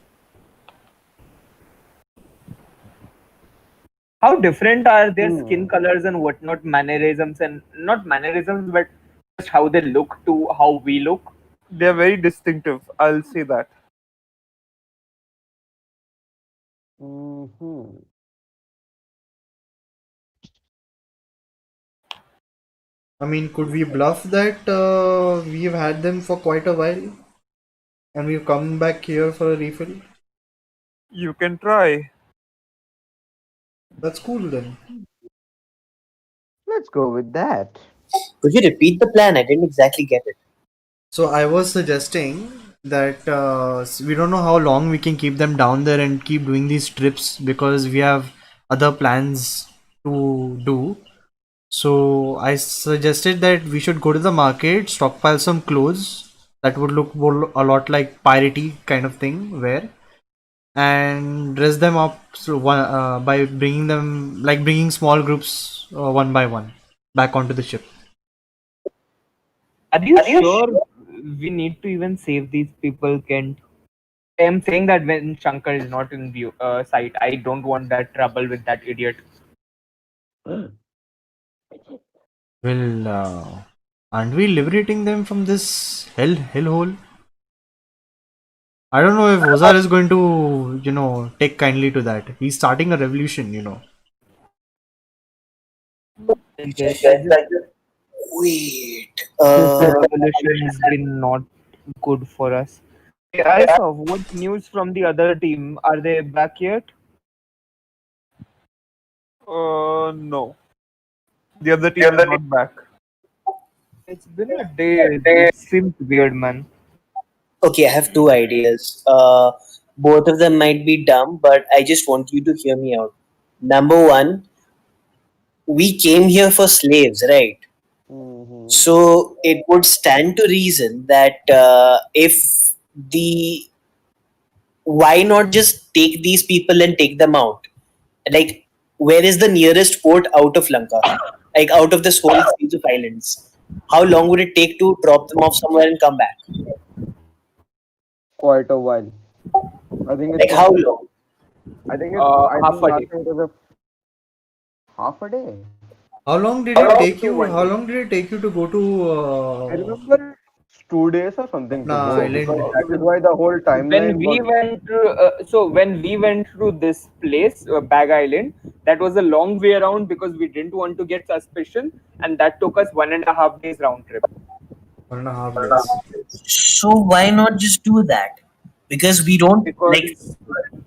How different are their Hmm. skin colors and whatnot, mannerisms, and not mannerisms, but just how they look to how we look? They're very distinctive. I'll say that. Mm-hmm. I mean, could we bluff that we've had them for quite a while and we've come back here for a refill? You can try. That's cool then. Let's go with that. Could you repeat the plan? I didn't exactly get it. So I was suggesting that we don't know how long we can keep them down there and keep doing these trips because we have other plans to do. So I suggested that we should go to the market, stockpile some clothes that would look a lot like piratey kind of thing, and dress them up by bringing small groups one by one back onto the ship. Are you sure we need to even save these people, Kent? I am saying that when Shankar is not in view sight, I don't want that trouble with that idiot. Well, aren't we liberating them from this hellhole? I don't know if Ozar is going to, take kindly to that. He's starting a revolution. I guess Wait. this revolution has been not good for us. Hey, Isaf, what news from the other team? Are they back yet? No. The other team is not back. It's been a day. It seems weird, man. Okay, I have two ideas. Both of them might be dumb, but I just want you to hear me out. Number one, we came here for slaves, right? Mm-hmm. So it would stand to reason that if the why not just take these people and take them out? Like, where is the nearest port out of Lanka? Like, out of this whole series of islands? How long would it take to drop them off somewhere and come back? Quite a while. I think Like, it's. how long? I think it's. I Half think a last day. time it was half a day. How long did it take you? How long did it take you to go I to remember it's 2 days or something to Patna go Island? because that is why the whole When timeline we was. went when we went through this place, Bag Island, that was a long way around because we didn't want to get suspicion, and that took us 1.5 days round trip. 1.5 days. So why not just do that? Because we don't like Because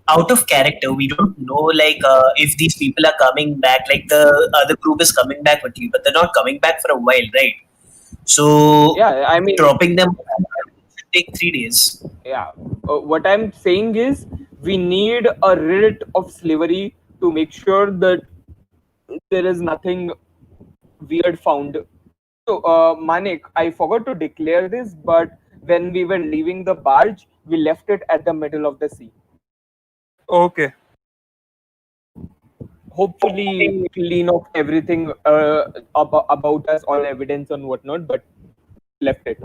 out of character. We don't know if these people are coming back. Like the other group is coming back with you, but they're not coming back for a while, right? So yeah, I mean, dropping them should take 3 days. yeah. What I'm saying is we need a writ of slavery to make sure that there is nothing weird found. So, Manik, I forgot to declare this, but when we were leaving the barge, we left it at the middle of the sea. Okay. Hopefully, clean off everything about us, all evidence and whatnot, but left it.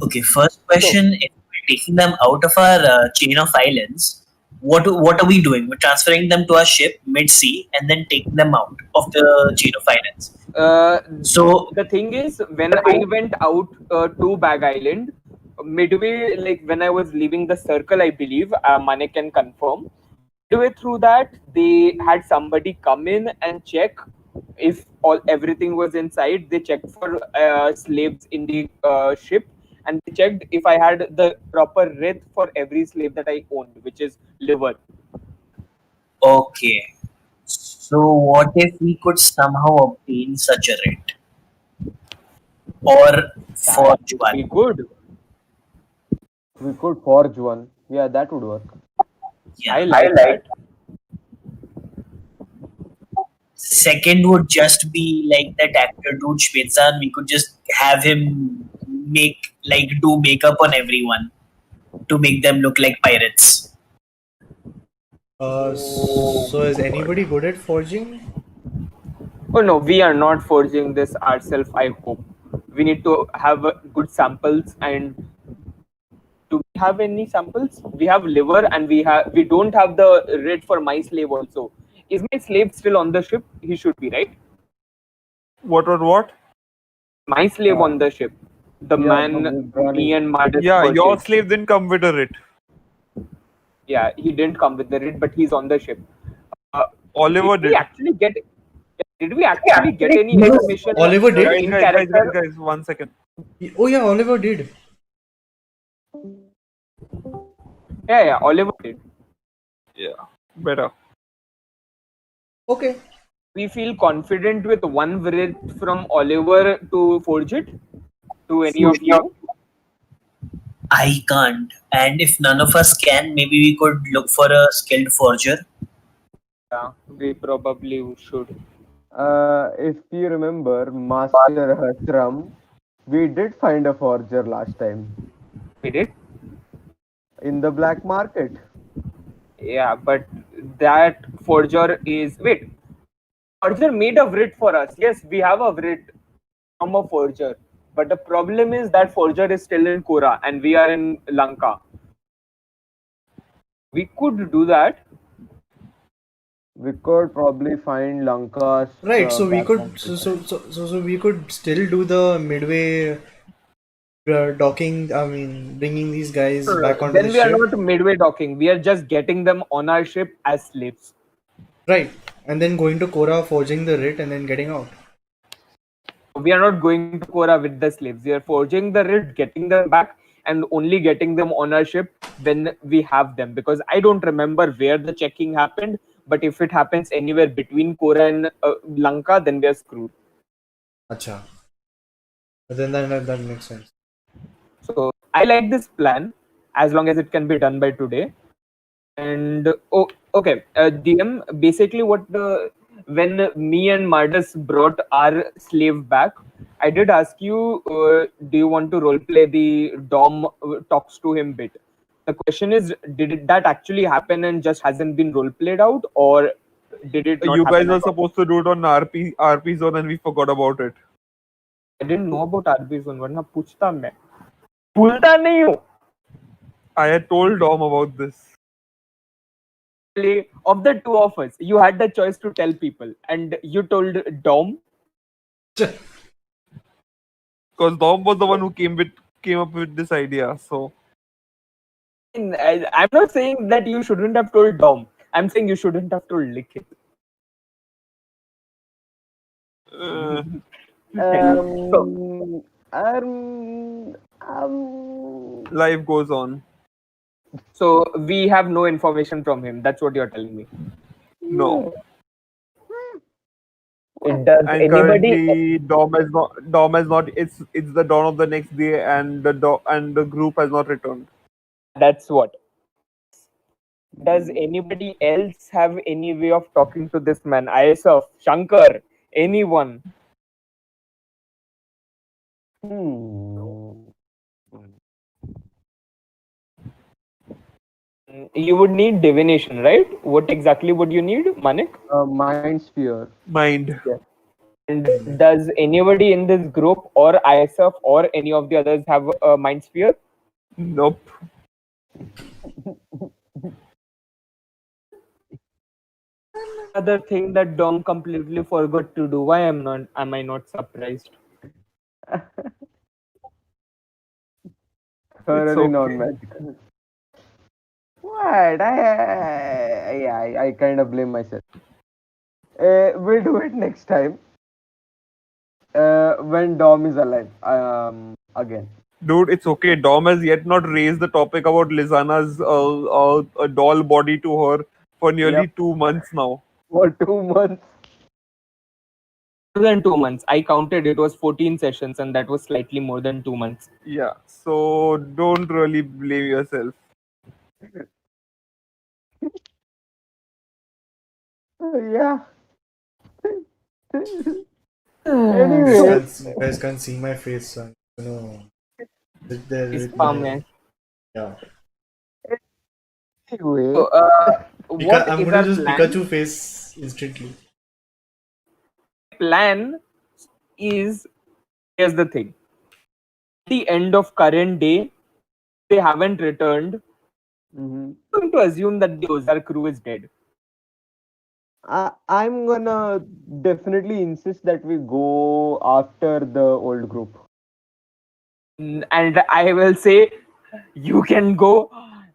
Okay, first question: if we're taking them out of our chain of islands, what are we doing? We're transferring them to our ship mid sea and then taking them out of the chain of islands. So The thing is, when I went out to Bag Island, midway, like when I was leaving the circle, I believe Manek can confirm. Midway through that, they had somebody come in and check if everything was inside. They checked for slaves in the ship, and they checked if I had the proper wreath for every slave that I owned, which is liver. okay, so what if we could somehow obtain such a rate or That forge would be one? good. We could forge one. Yeah, that would work. Yeah. I like that. Second would just be like that actor dude Spatzan. We could just have him do makeup on everyone to make them look like pirates. So is anybody good at forging? Oh no, we are not forging this ourselves. I hope we need to have good samples. And do we have any samples? We have liver, and we don't have the rate for my slave also. Is my slave still on the ship? He should be, right? What? My slave on the ship, the Yeah, man the me and Mardas Yeah, your purchased. slave didn't come with a writ. Yeah, he didn't come with the rate, but he's on the ship. Oliver Did we did. actually get? Did we actually get any information Oliver did? Guys, in guys, guys, character? guys, guys, 1 second. Oh yeah, Oliver did. Yeah, Oliver did. Yeah, better. Okay. We feel confident with one writ from Oliver to forge it to any of you. I can't. And if none of us can, maybe we could look for a skilled forger. Yeah, we probably should. If you remember, Master Hasram, we did find a forger last time We did. in the black market. Yeah, but that forger is wait. Forger made a writ for us. Yes, we have a writ from a forger. But the problem is that forger is still in Kora and we are in Lanka. We could do that. We could probably find Lanka's Right, so we black could market. so we could still do the midway docking. I mean, bringing these guys back onto the Then we are ship. not midway docking. We are just getting them on our ship as slaves. Right, and then going to Kora, forging the writ, and then getting out. We are not going to Kora with the slaves. We are forging the writ, getting them back, and only getting them on our ship when we have them. Because I don't remember where the checking happened, but if it happens anywhere between Kora and Lanka, then we are screwed. Acha. But then that makes sense. So I like this plan as long as it can be done by today. And okay, DM. Basically, when me and Mardas brought our slave back, I did ask you, do you want to roleplay the Dom talks to him bit? The question is, that actually happen and just hasn't been roleplayed out, or did it not You guys happen were at all? supposed to do it on RP zone and we forgot about it. I didn't know about RB zone. वरना पूछता मैं. भूलता नहीं हूँ. I had told Dom about this. Of the two of us, you had the choice to tell people, and you told Dom. Because Dom was the one who came up with this idea. So I'm not saying that you shouldn't have told Dom. I'm saying you shouldn't have told Likhit. Life goes on. So we have no information from him. That's what you're telling me. No. Does And anybody? currently Dom has not it's the dawn of the next day and the group has not returned. That's what. Does anybody else have any way of talking to this man? ISF, Shankar, anyone? Hmm. You would need divination, right? What exactly would you need, Manik? Mind sphere. Mind. Yeah. And does anybody in this group or ISF or any of the others have a mind sphere? Nope. Other thing that Dom completely forgot to do. Why am I not surprised? Thoroughly okay. non-magical. What? I kind of blame myself. We'll do it next time. When Dom is alive. Again. Dude, it's okay. Dom has yet not raised the topic about Lissaana's doll body to her for nearly Yep. 2 months now. For 2 months. More than 2 months. I counted it was 14 sessions, and that was slightly more than 2 months. Yeah, so don't really blame yourself. Yeah. You Anyway. guys can't see my face, so you know, sit there It's with calm, my man. yeah. Anyway. So, what I'm is gonna our just plan? Pikachu face instantly. Plan is, here's the thing. At the end of current day, they haven't returned. Mhm. I'm going to assume that the Ozar crew is dead. I'm gonna definitely insist that we go after the old group. And I will say, you can go.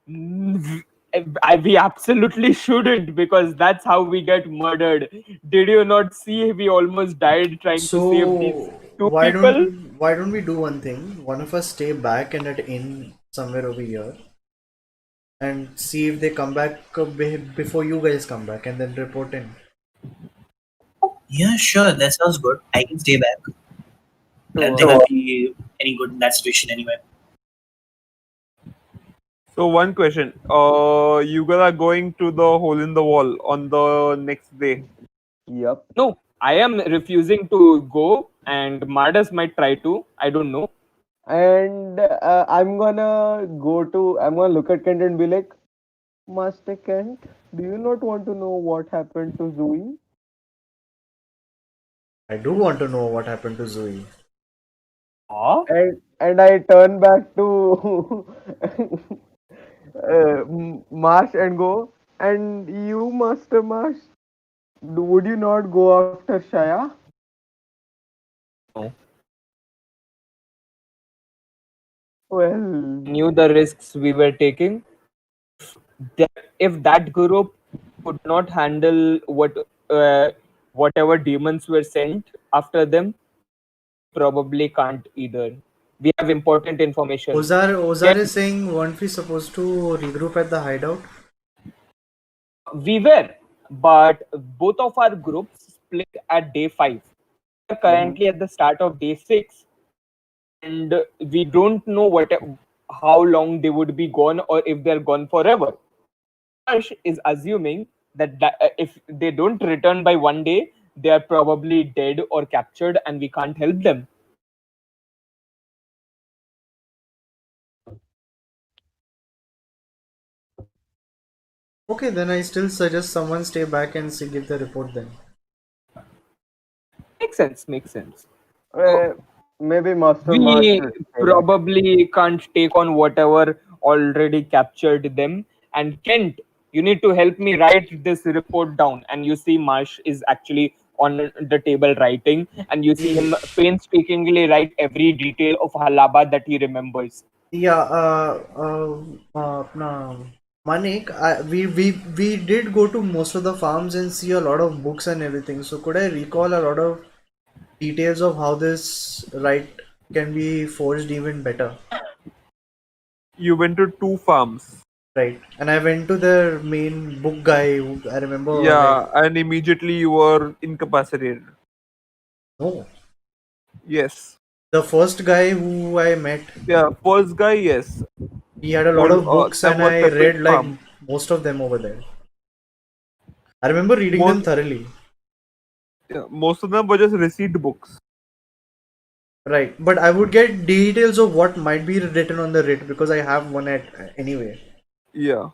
We absolutely shouldn't, because that's how we get murdered. Did you not see we almost died trying to save these So two people? why don't we do one thing? One of us stay back and at inn somewhere over here and see if they come back before you guys come back and then report in. Yeah, sure, that sounds good. I can stay back. So, They can't be any good in that situation anyway. So one question. You guys are going to the hole in the wall on the next day. Yep. no, I am refusing to go, and Mardas might try to. I don't know. And I'm gonna look at Kent and be like, Master Kent, do you not want to know what happened to Zoe? I do want to know what happened to Zoe. And I turn back to Marsh and go, and you, Master Marsh, would you not go after Shaya? No. Well, Knew the risks we were taking. If that group could not handle whatever demons were sent after them, probably can't either. We have important information. Ozar Then is saying weren't we supposed to regroup at the hideout? we were, but both of our groups split at day 5. We are currently at the start of day 6, and we don't know how long they would be gone or if they're gone forever. Marsh is assuming that if they don't return by one day, they are probably dead or captured, and we can't help them. Okay, then I still suggest someone stay back and see, give the report then. Makes sense. Makes sense. uh, maybe Master Marsh We should stay back. probably can't take on whatever already captured them. And Kent, you need to help me write this report down. And you see, Marsh is actually on the table writing, and you see him painstakingly write every detail of Halaba that he remembers. Yeah, no, Manik, we did go to most of the farms and see a lot of books and everything. So could I recall a lot of details of how this right can be forged even better? You went to 2 farms. Right. And I went to the main book guy who I remember like Yeah, and immediately you were incapacitated. no. Yes. The first guy who I met, Yeah, first guy, yes. he had a lot of books That and was I Petrek read like farm. most of them over there. I remember reading them thoroughly. Yeah, most of them were just receipt books. Right, but I would get details of what might be written on the writ because I have one at anyway. Yeah.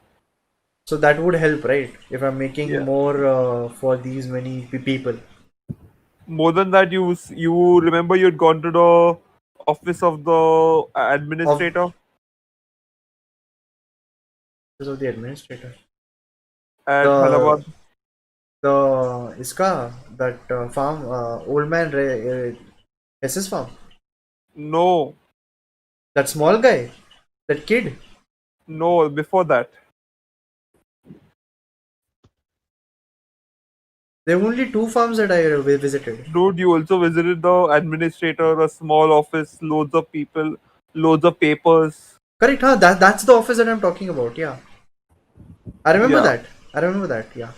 So that would help, right? If I'm making Yeah. more for these many people. More than that, you remember you'd gone to the office of the administrator Office of the administrator. at The Halabad? Iska, that farm, old man, SS farm. No, That small guy, that kid. no, before that. There were only 2 farms that I visited. Dude, you also visited the administrator, a small office, loads of people, loads of papers. Correct, huh? That's the office that I'm talking about. Yeah, I remember Yeah, that. I remember that. Yeah.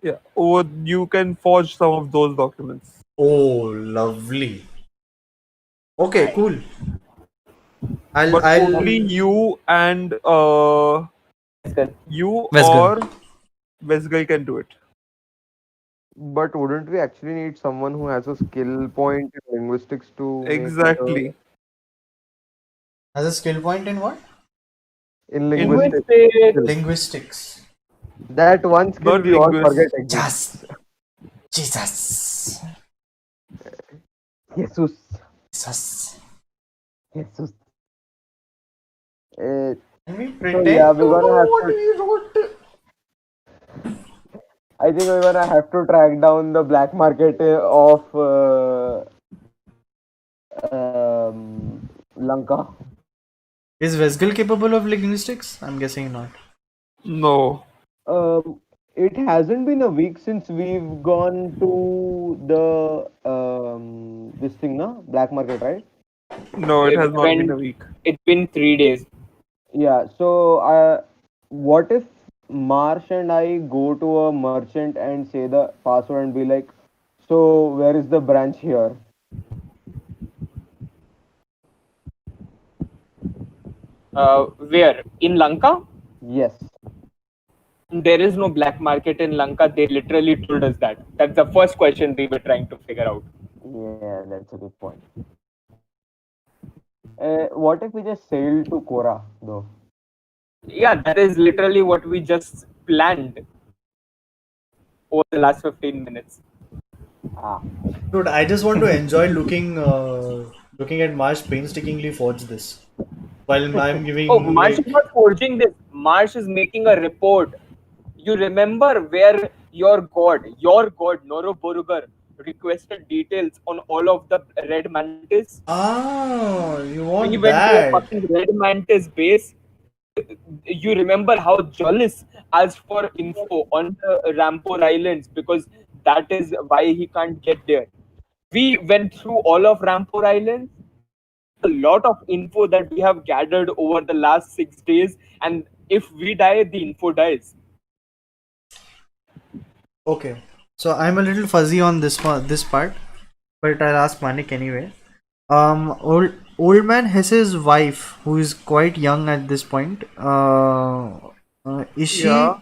yeah. Or you can forge some of those documents. Oh, lovely. Okay, cool. But I'll only you and you Vesgal. or Vesgal can do it. But wouldn't we actually need someone who has a skill point in linguistics to make Exactly. Has a skill point in what? in In linguistics? Linguistics. That one skill not we all forget linguists. exists. Jesus. Jesus. Jesus. Jesus. Uh, Can we so pretend yeah, to we're know gonna have what to. we wrote? I think we're gonna have to track down the black market of Lanka. Is Vesgal capable of linguistics? I'm guessing not. No, It hasn't been a week since we've gone to the this thing, no, black market, right? no, it has not been a week. It's been 3 days. Yeah. So, what if Marsh and I go to a merchant and say the password and be like, "So where is the branch here?" Where? In Lanka? Yes. There is no black market in Lanka. They literally told us that. That's the first question we were trying to figure out. Yeah, that's a good point. What if we just sail to Kora though? Yeah, that is literally what we just planned over the last 15 minutes. Ah. Dude, I just want to enjoy looking at Marsh painstakingly forge this. While I'm Oh, giving Marsh is not forging this. Marsh is making a report. You remember where your god, Noroborugar, requested details on all of the red mantis? you We want went to a that? fucking red mantis base. You remember how Jollis asked for info on the Rampore Islands because that is why he can't get there. We went through all of Rampore Islands. A lot of info that we have gathered over the last 6 days, and if we die, the info dies. Okay, so I'm a little fuzzy on this part, but I'll ask Manik anyway. Old man has his wife who is quite young at this point. Is she Yeah,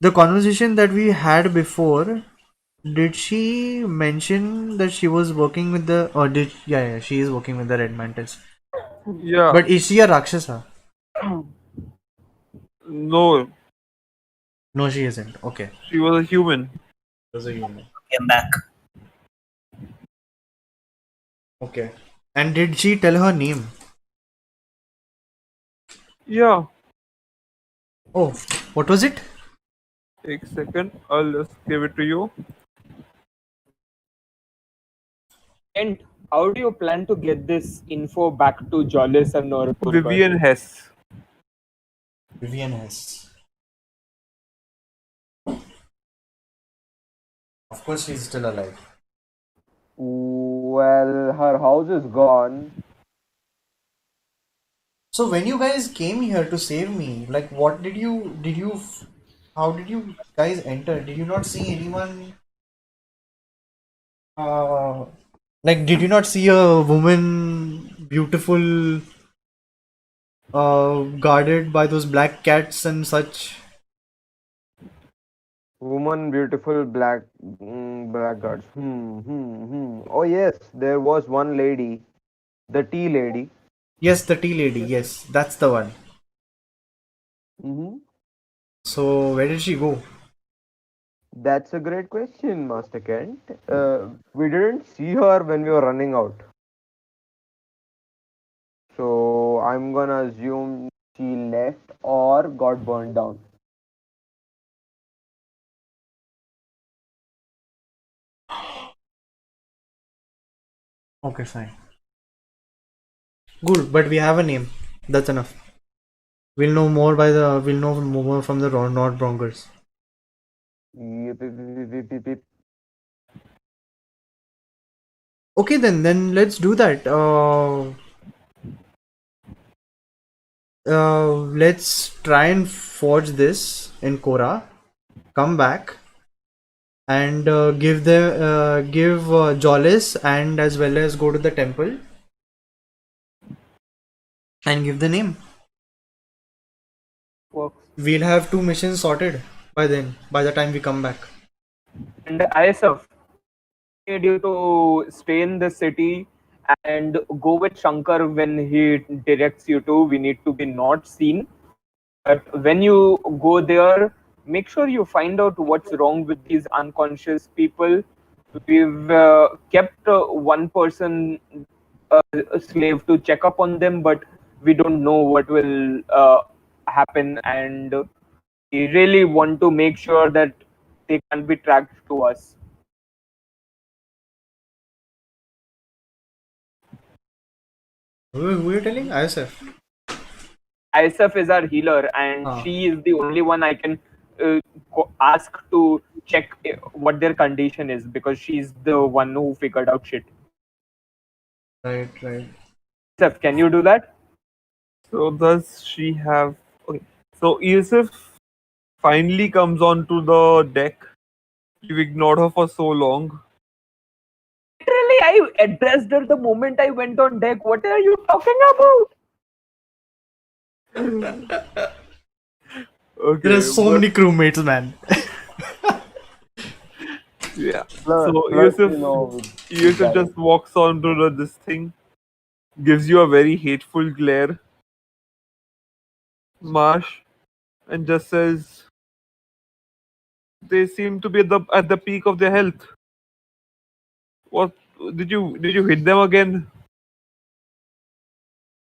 the conversation that we had before? Did she mention that she was working with the or did yeah, she is working with the red mantis. yeah. But is she a Rakshasa? No, No, she isn't. Okay. she was a human. Was a human. I'm back. Okay. And did she tell her name? Yeah. Oh, what was it? Take a second. I'll just give it to you. And how do you plan to get this info back to Jollis and Norpur? Vivian Hess. Vivian Hess. Of course, she's still alive. Well, her house is gone. So when you guys came here to save me, like, what how did you guys enter? Did you not see anyone? Like, did you not see a woman, beautiful, guarded by those black cats and such. Woman, beautiful blackguards. Oh yes, there was one lady, the tea lady. Yes, the tea lady. Yes, that's the one. Mm-hmm. So where did she go? That's a great question, Master Kent. We didn't see her when we were running out, so I'm gonna assume she left or got burned down. Okay, fine. Good, but we have a name. That's enough. We'll know more from the Nord Broncos. Yep, yep, yep, yep, yep, yep. Okay, then let's do that. Let's try and forge this in Korra. Come back and give Jollis and as well as go to the temple and give the name. Works. We'll have 2 missions sorted by then. By the time we come back. And ISF, need you to stay in the city and go with Shankar when he directs you to. We need to be not seen. But when you go there, make sure you find out what's wrong with these unconscious people. We've kept one person a slave to check up on them, but we don't know what will happen, and we really want to make sure that they can't be tracked to us. Who are you telling? ISF. ISF is our healer, and Ah. she is the only one I can ask to check what their condition is, because she's the one who figured out shit. Right. ISF, can you do that? So does she have? Okay. So Yusuf finally comes onto the deck. You've ignored her for so long. Literally, I addressed her the moment I went on deck. What are you talking about? Okay, There are so but many crewmates, man. yeah. Plus, So plus, Yusuf guys. just walks onto this thing, gives you a very hateful glare, Marsh, and just says, "They seem to be at the peak of their health. What did you hit them again?"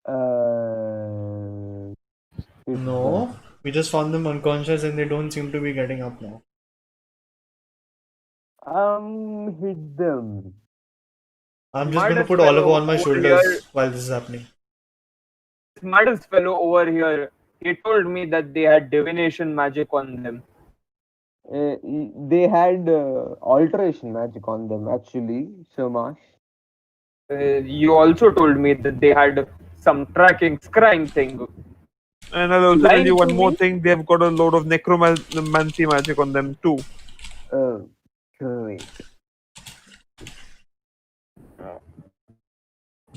Uh, it's them. No, we just found them unconscious and they don't seem to be getting up now. Hit them. I'm just gonna Smartest put Oliver fellow on my over here. shoulders while this is happening. Smartest fellow over here. He told me that they had divination magic on them. They had alteration magic on them, actually, Shamash. You also told me that they had some tracking, scrying thing. And I'll also tell you Lying one to more me? thing. They've got a load of necromancy magic on them too. Great.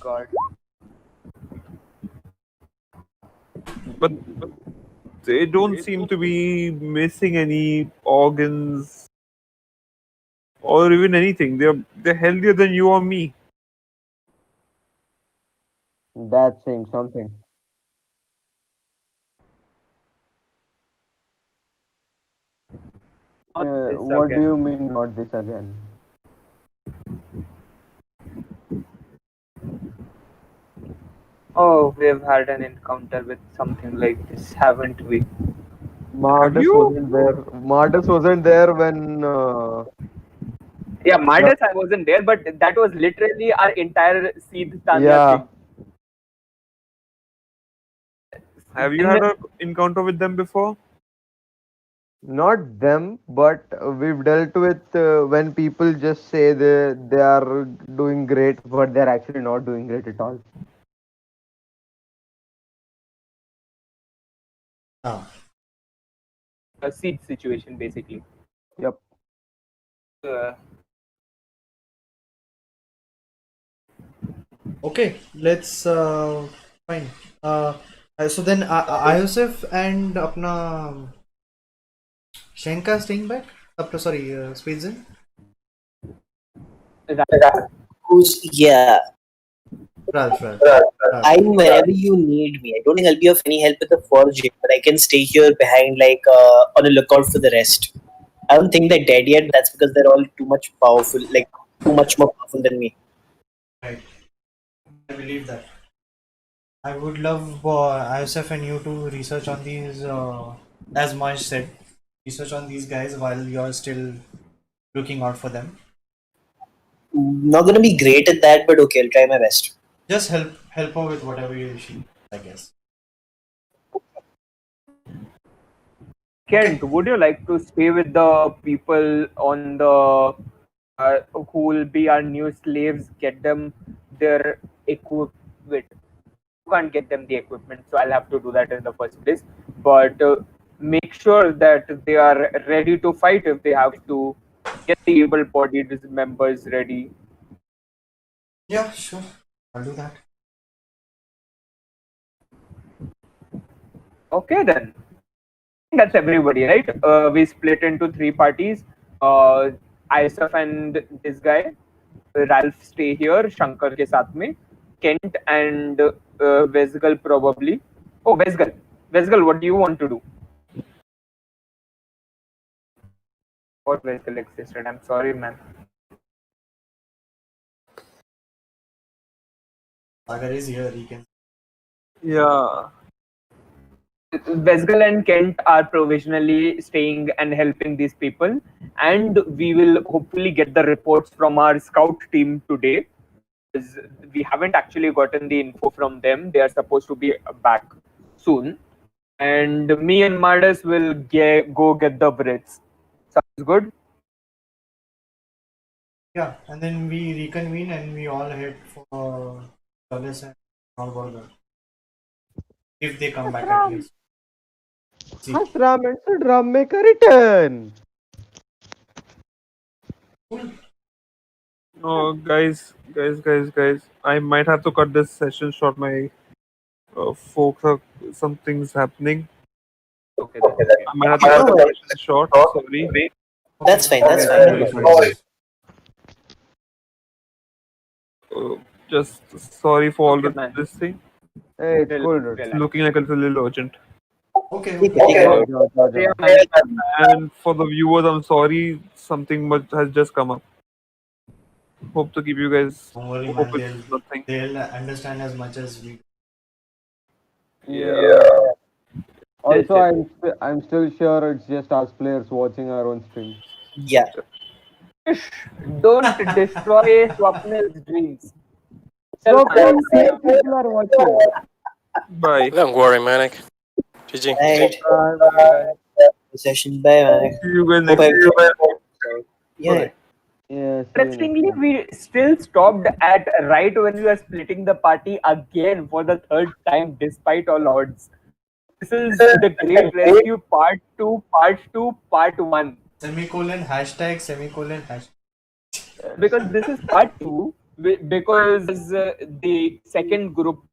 God. But they don't seem to be missing any organs or even anything. They're healthier than you or me. That's saying something. Not this What do again. you mean, not this again? Oh, we've had an encounter with something like this, haven't we? Have Mardus you? wasn't there. Mardus wasn't there when Yeah, the Mardas, I wasn't there, but that was literally our entire Seed Tanya yeah. thing. Have you When had an encounter with them before? Not them, but we've dealt with when people just say they are doing great, but they're actually not doing great at all. Ah, a Seed situation, basically. Yep. Uh, okay, let's fine. So then Iosif and apna Shenka staying back? Sorry, Spatzan? Yeah, Ralph. I'm wherever you need me. I don't think I'll be of any help with the forging, but I can stay here behind, like on a lookout for the rest. I don't think they're dead yet. But that's because they're all too much powerful, like too much more powerful than me. Right. I believe that. I would love Iosif and you to research on these, as Marsh said, research on these guys while you're still looking out for them. Not gonna be great at that, but okay, I'll try my best. Just help her with whatever she, I guess. Kent, would you like to stay with the people on the who will be our new slaves? Get them their equipment. You can't get them the equipment, so I'll have to do that in the first place. But make sure that they are ready to fight if they have to. Get the able-bodied members ready. Yeah, sure. I'll do that. Okay then. That's everybody, right? We split into 3 parties. Isaf and this guy. Ralph stay here. Shankar के साथ में. Kent and Vesgal probably. Oh, Vesgal. Vesgal, what do you want to do? What Vesgal existed? I'm sorry, man. Sagar is here. He can. Yeah. Vesgal and Kent are provisionally staying and helping these people, and we will hopefully get the reports from our scout team today. We haven't actually gotten the info from them. They are supposed to be back soon, and me and Mardas will go get the Brits. Sounds good. Yeah, and then we reconvene and we all head for Dallas and Norborger. If they come back at least. See. Ram and should Ram make a return? Oh, guys. I might have to cut this session short. My folks are some things happening. Okay, then. I might have to cut the session short. Sorry. That's fine. That's No fine. worries. Just sorry for all Okay, man. this thing. Hey, it's cool, dude. Relax. Looking like it's a little urgent. Okay. Jaw, jaw, jaw. Yeah, man. And for the viewers, I'm sorry. Something much has just come up. Hope to keep you guys. Don't worry, Hope man. it's nothing. They'll understand as much as we. Yeah. Also, Yes. I'm still sure it's just us players watching our own stream. Yeah. Don't destroy Swapnil's dreams. So people are watching. Bye. Don't worry, Manek. GG. Right. Session. Bye, man. See you guys Hope next I- Yeah. Yes. Interestingly, we still stopped at right when we were splitting the party again for the 3rd time, despite all odds. This is the Great Rescue Part 2, Part 1. Semicolon, hashtag, semicolon, hashtag. Because this is Part 2, because the second group,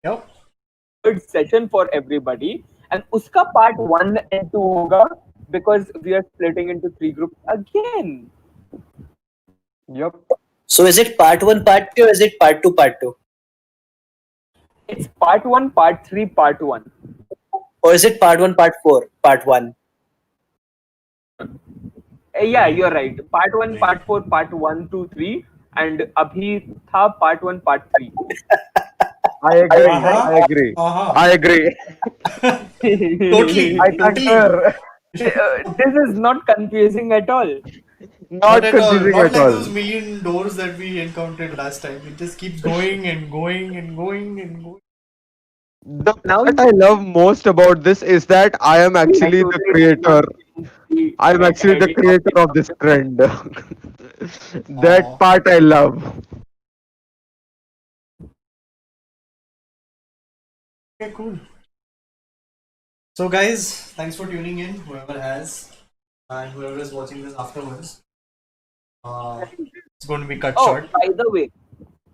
Yep. 3rd session for everybody, and uska Part 1 and 2 hoga because we are splitting into 3 groups again. Yep. So is it part 1, part 2, or is it part 2, part 2? It's Part 1, Part 3, Part 1. Or is it part 1, part 4, part 1? Yeah, you're right. Part 1, Part 4, Part 1, 2, 3, and abhi tha Part 1, Part 3. I agree. Uh-huh. I agree. Uh-huh. I agree. Totally. I concur. This is not confusing at all. Not at all. confusing Not at like all. those million doors that we encountered last time. It just keeps going and going and going and going. The part I love most about this is that I am actually the creator. I am actually the creator of this trend. That Aw. part I love. Okay, cool. So, guys, thanks for tuning in, whoever has, and whoever is watching this afterwards. It's going to be cut Oh, short. by the way,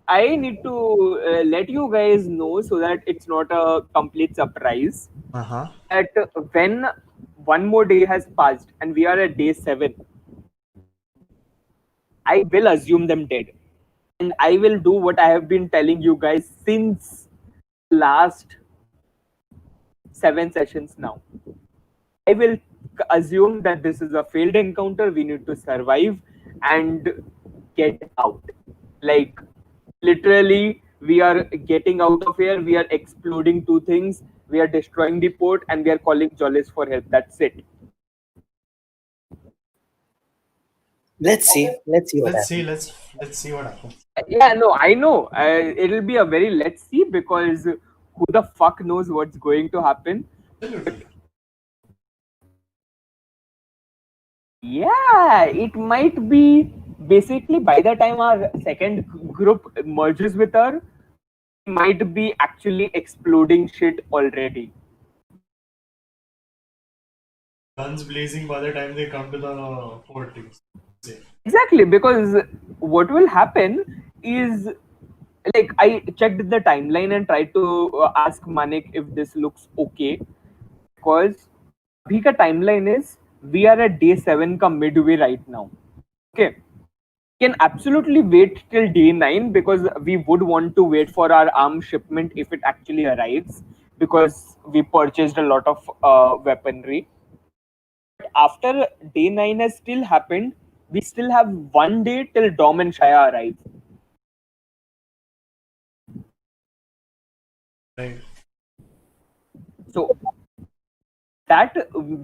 I need to let you guys know so that it's not a complete surprise. Uh-huh. That when one more day has passed and we are at day 7, I will assume them dead. And I will do what I have been telling you guys since last 7 sessions now. I will assume that this is a failed encounter. We need to survive and get out. Like, literally, we are getting out of here. We are exploding 2 things. We are destroying the port and we are calling Jollis for help. That's it. Let's see. Let's see what Let's see. happens. Let's see what happens. Yeah, no, I know. It'll be a very let's see because who the fuck knows what's going to happen. Absolutely. Yeah, it might be basically by the time our second group merges with her, we might be actually exploding shit already. Guns blazing by the time they come to the port. Exactly, because what will happen is like I checked the timeline and tried to ask Manek if this looks okay because abhi ka timeline is we are at day 7 ka midway right now. Okay. Can absolutely wait till day 9 because we would want to wait for our arms shipment if it actually arrives because we purchased a lot of weaponry. But after day 9 has still happened, we still have 1 day till Dom and Shaya arrive. Right. So that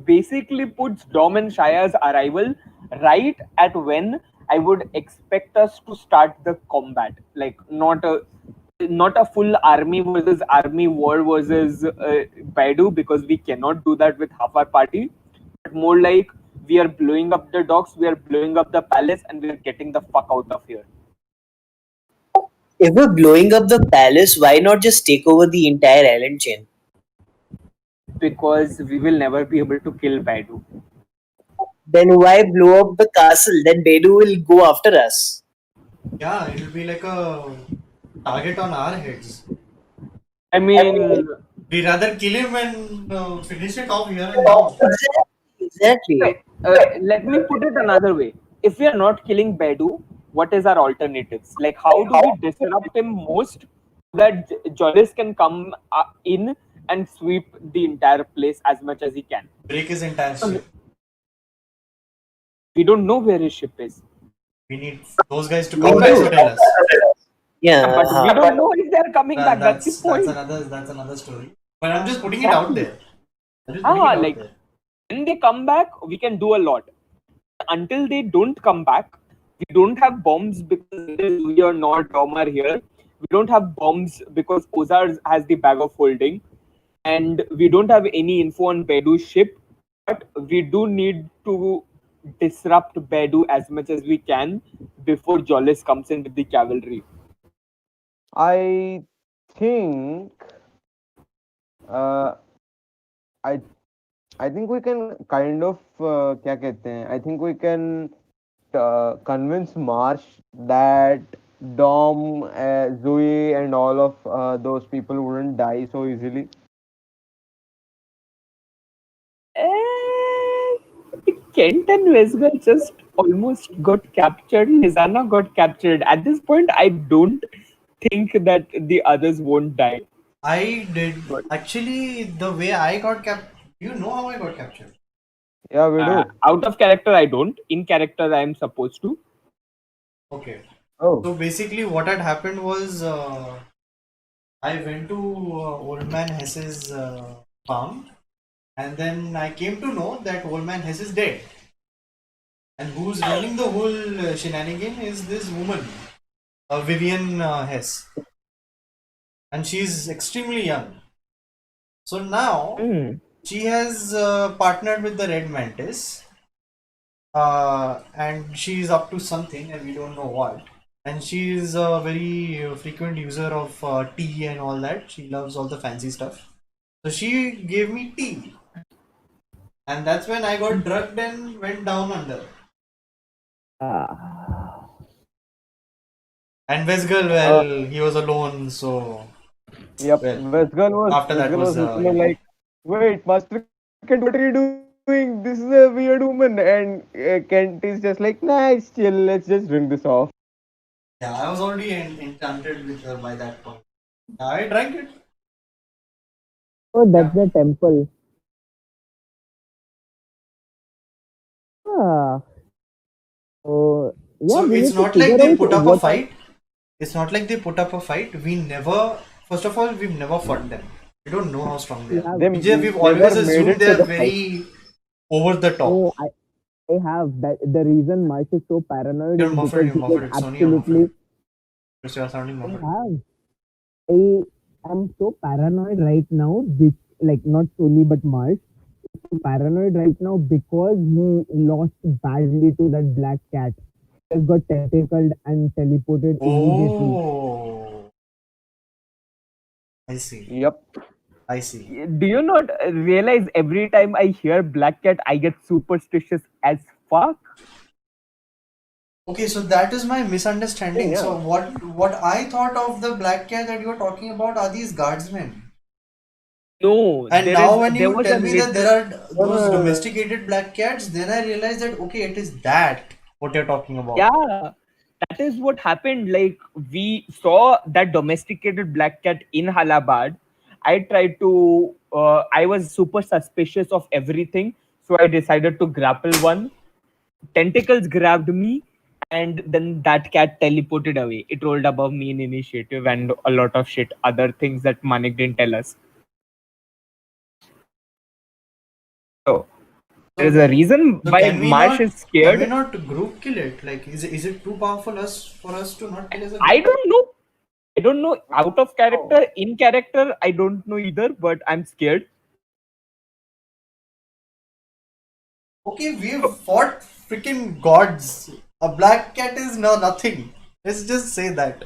basically puts Dom and Shaya's arrival right at when I would expect us to start the combat. Like not a full army versus army war versus Baidu because we cannot do that with half our party. But more like we are blowing up the docks, we are blowing up the palace, and we are getting the fuck out of here. If we're blowing up the palace, why not just take over the entire island chain? Because we will never be able to kill Baidu. Then why blow up the castle? Then Bedu will go after us. Yeah, it'll be like a target on our heads. I mean, We rather kill him and finish it off here and now. Exactly. okay, let me put it another way. If we are not killing Bedu, what is our alternatives? Like, how do we disrupt him most so that Joris can come in and sweep the entire place as much as he can? Break his entire ship. We don't know where his ship is. We need those guys to come back to tell us. Yeah, But we don't know if they're coming back. That's the point. That's another story. But I'm just putting it out there. I'm just putting it out Like there. when they come back, we can do a lot. Until they don't come back, we don't have bombs because we are not Dom are here. We don't have bombs because Ozar has the bag of holding, and we don't have any info on Bedu's ship. But we do need to disrupt Bedu as much as we can before Jollis comes in with the cavalry. I think uh, I I think we can kind of क्या कहते हैं? I think we can convince Marsh that Dom, Zoe, and all of those people wouldn't die so easily. Kent and Vesgal just almost got captured. Lissaana got captured. At this point, I don't think that the others won't die. I did. Actually, the way I got captured. You know how I got captured? Yeah, we do. Out of character, I don't. In character, I am supposed to. Okay. Oh. So basically, what had happened was I went to Old Man Hess's farm, and then I came to know that Old Man Hess is dead. And who's running the whole shenanigan is this woman, Vivian Hess. And she's extremely young. So now she has partnered with the Red Mantis, and she's up to something, and we don't know what. And she is a very frequent user of tea and all that. She loves all the fancy stuff. So she gave me tea, and that's when I got drugged and went down under. And Vesgal, well, he was alone, so Yep, well. After that Vesgal was was literally like, wait, Master Kent, what are you doing? This is a weird woman. And Kent is just like, nah, it's chill. Let's just drink this off. yeah, I was already enchanted with her by that point. I drank it. Oh, that's Yeah. the temple. Ah. So yeah, So we it's need to not like figure they out put up a what are. fight. It's not like they put up a fight. We never, first of all, we've never fought them. We don't know how strong they We are. have. They We've never always made assumed it they to are the fight. very over the top. No, I have that. The reason Marsh is so paranoid You're is muffled, because you're he was muffled. Sony, you're muffled. absolutely. Chris, you're sounding I muffled. have. I'm so paranoid right now. Like not Sony but Marsh. So paranoid right now because he lost badly to that black cat. He just got tentacled and teleported immediately. Oh, I see. Yep. I see. Do you not realize every time I hear black cat, I get superstitious as fuck? Okay, so that is my misunderstanding. Yeah. So what I thought of the black cat that you are talking about are these guardsmen. No, And now when there you was tell a me that little. there are those Uh, domesticated black cats, then I realize that okay, it is that what you're talking about. Yeah, that is what happened. Like we saw that domesticated black cat in Halabad. I tried to. I was super suspicious of everything, so I decided to grapple one. Tentacles grabbed me, and then that cat teleported away. It rolled above me in initiative and a lot of shit, other things that Manik didn't tell us. So there's a reason So why Marsh is can we scared. not group kill it? Like is it too powerful for us to not kill as a I group? don't know. I don't know. Out of character, in character, I don't know either, but I'm scared. Okay, we've fought freaking gods. A black cat is nothing. Let's just say that.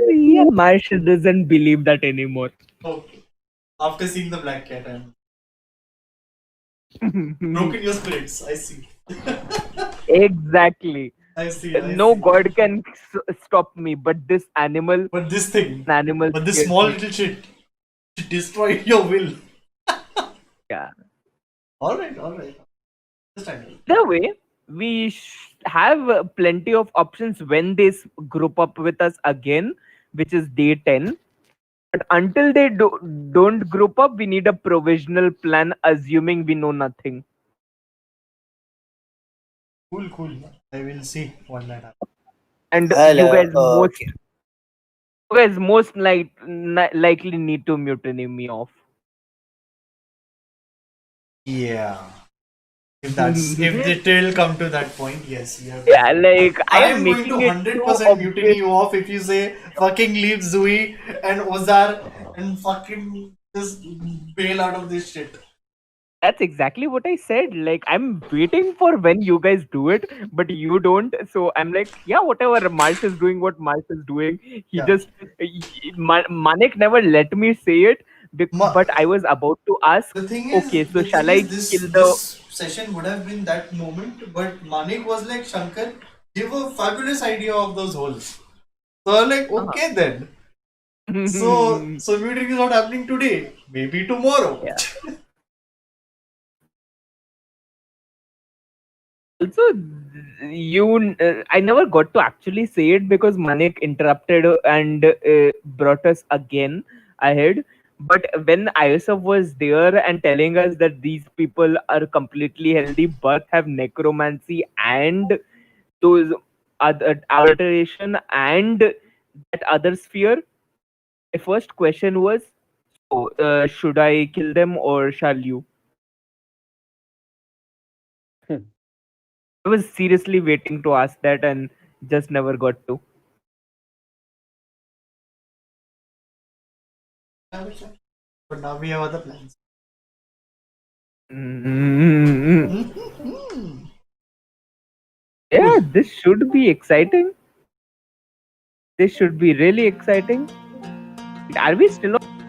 Yeah, Marsh doesn't believe that anymore. Okay. After seeing the black cat, I'm broken your spirits. I see. Exactly. I see. No god can stop me, but this animal, But this thing, but this scares small me. little shit, it destroyed your will. Yeah. All right, all right. Understandable. Either way, we have plenty of options when they group up with us again, which is day 10. But until they don't group up, we need a provisional plan, assuming we know nothing. Cool, cool. I will see when that happens. And Well, you guys okay. likely need to mutiny me off. Yeah. If it will come to that point, yes, you have. Yeah, like I I am am going to making it so 100% mutiny obvious. you off if you say fucking leave Zui and Ozar and fucking just bail out of this shit. That's exactly what I said. Like I'm waiting for when you guys do it, but you don't. So I'm like, yeah, whatever. Marsh is doing what Marsh is doing. He Yeah. just Manek never let me say it, but I was about to ask. The thing Okay, is, so shall I kill the? this session would have been that moment, but Manik was like, Shankar, give a fabulous idea of those holes. So I'm like, okay then. So meeting is not happening today. Maybe tomorrow. Yeah. Also, I never got to actually say it because Manik interrupted and brought us again ahead. But when Iosef was there and telling us that these people are completely healthy but have necromancy and those other alteration and that other sphere, my first question was, so, should I kill them or shall you? I was seriously waiting to ask that and just never got to. But now we have other plans. Yeah, this should be exciting. This should be really exciting. Are we still on?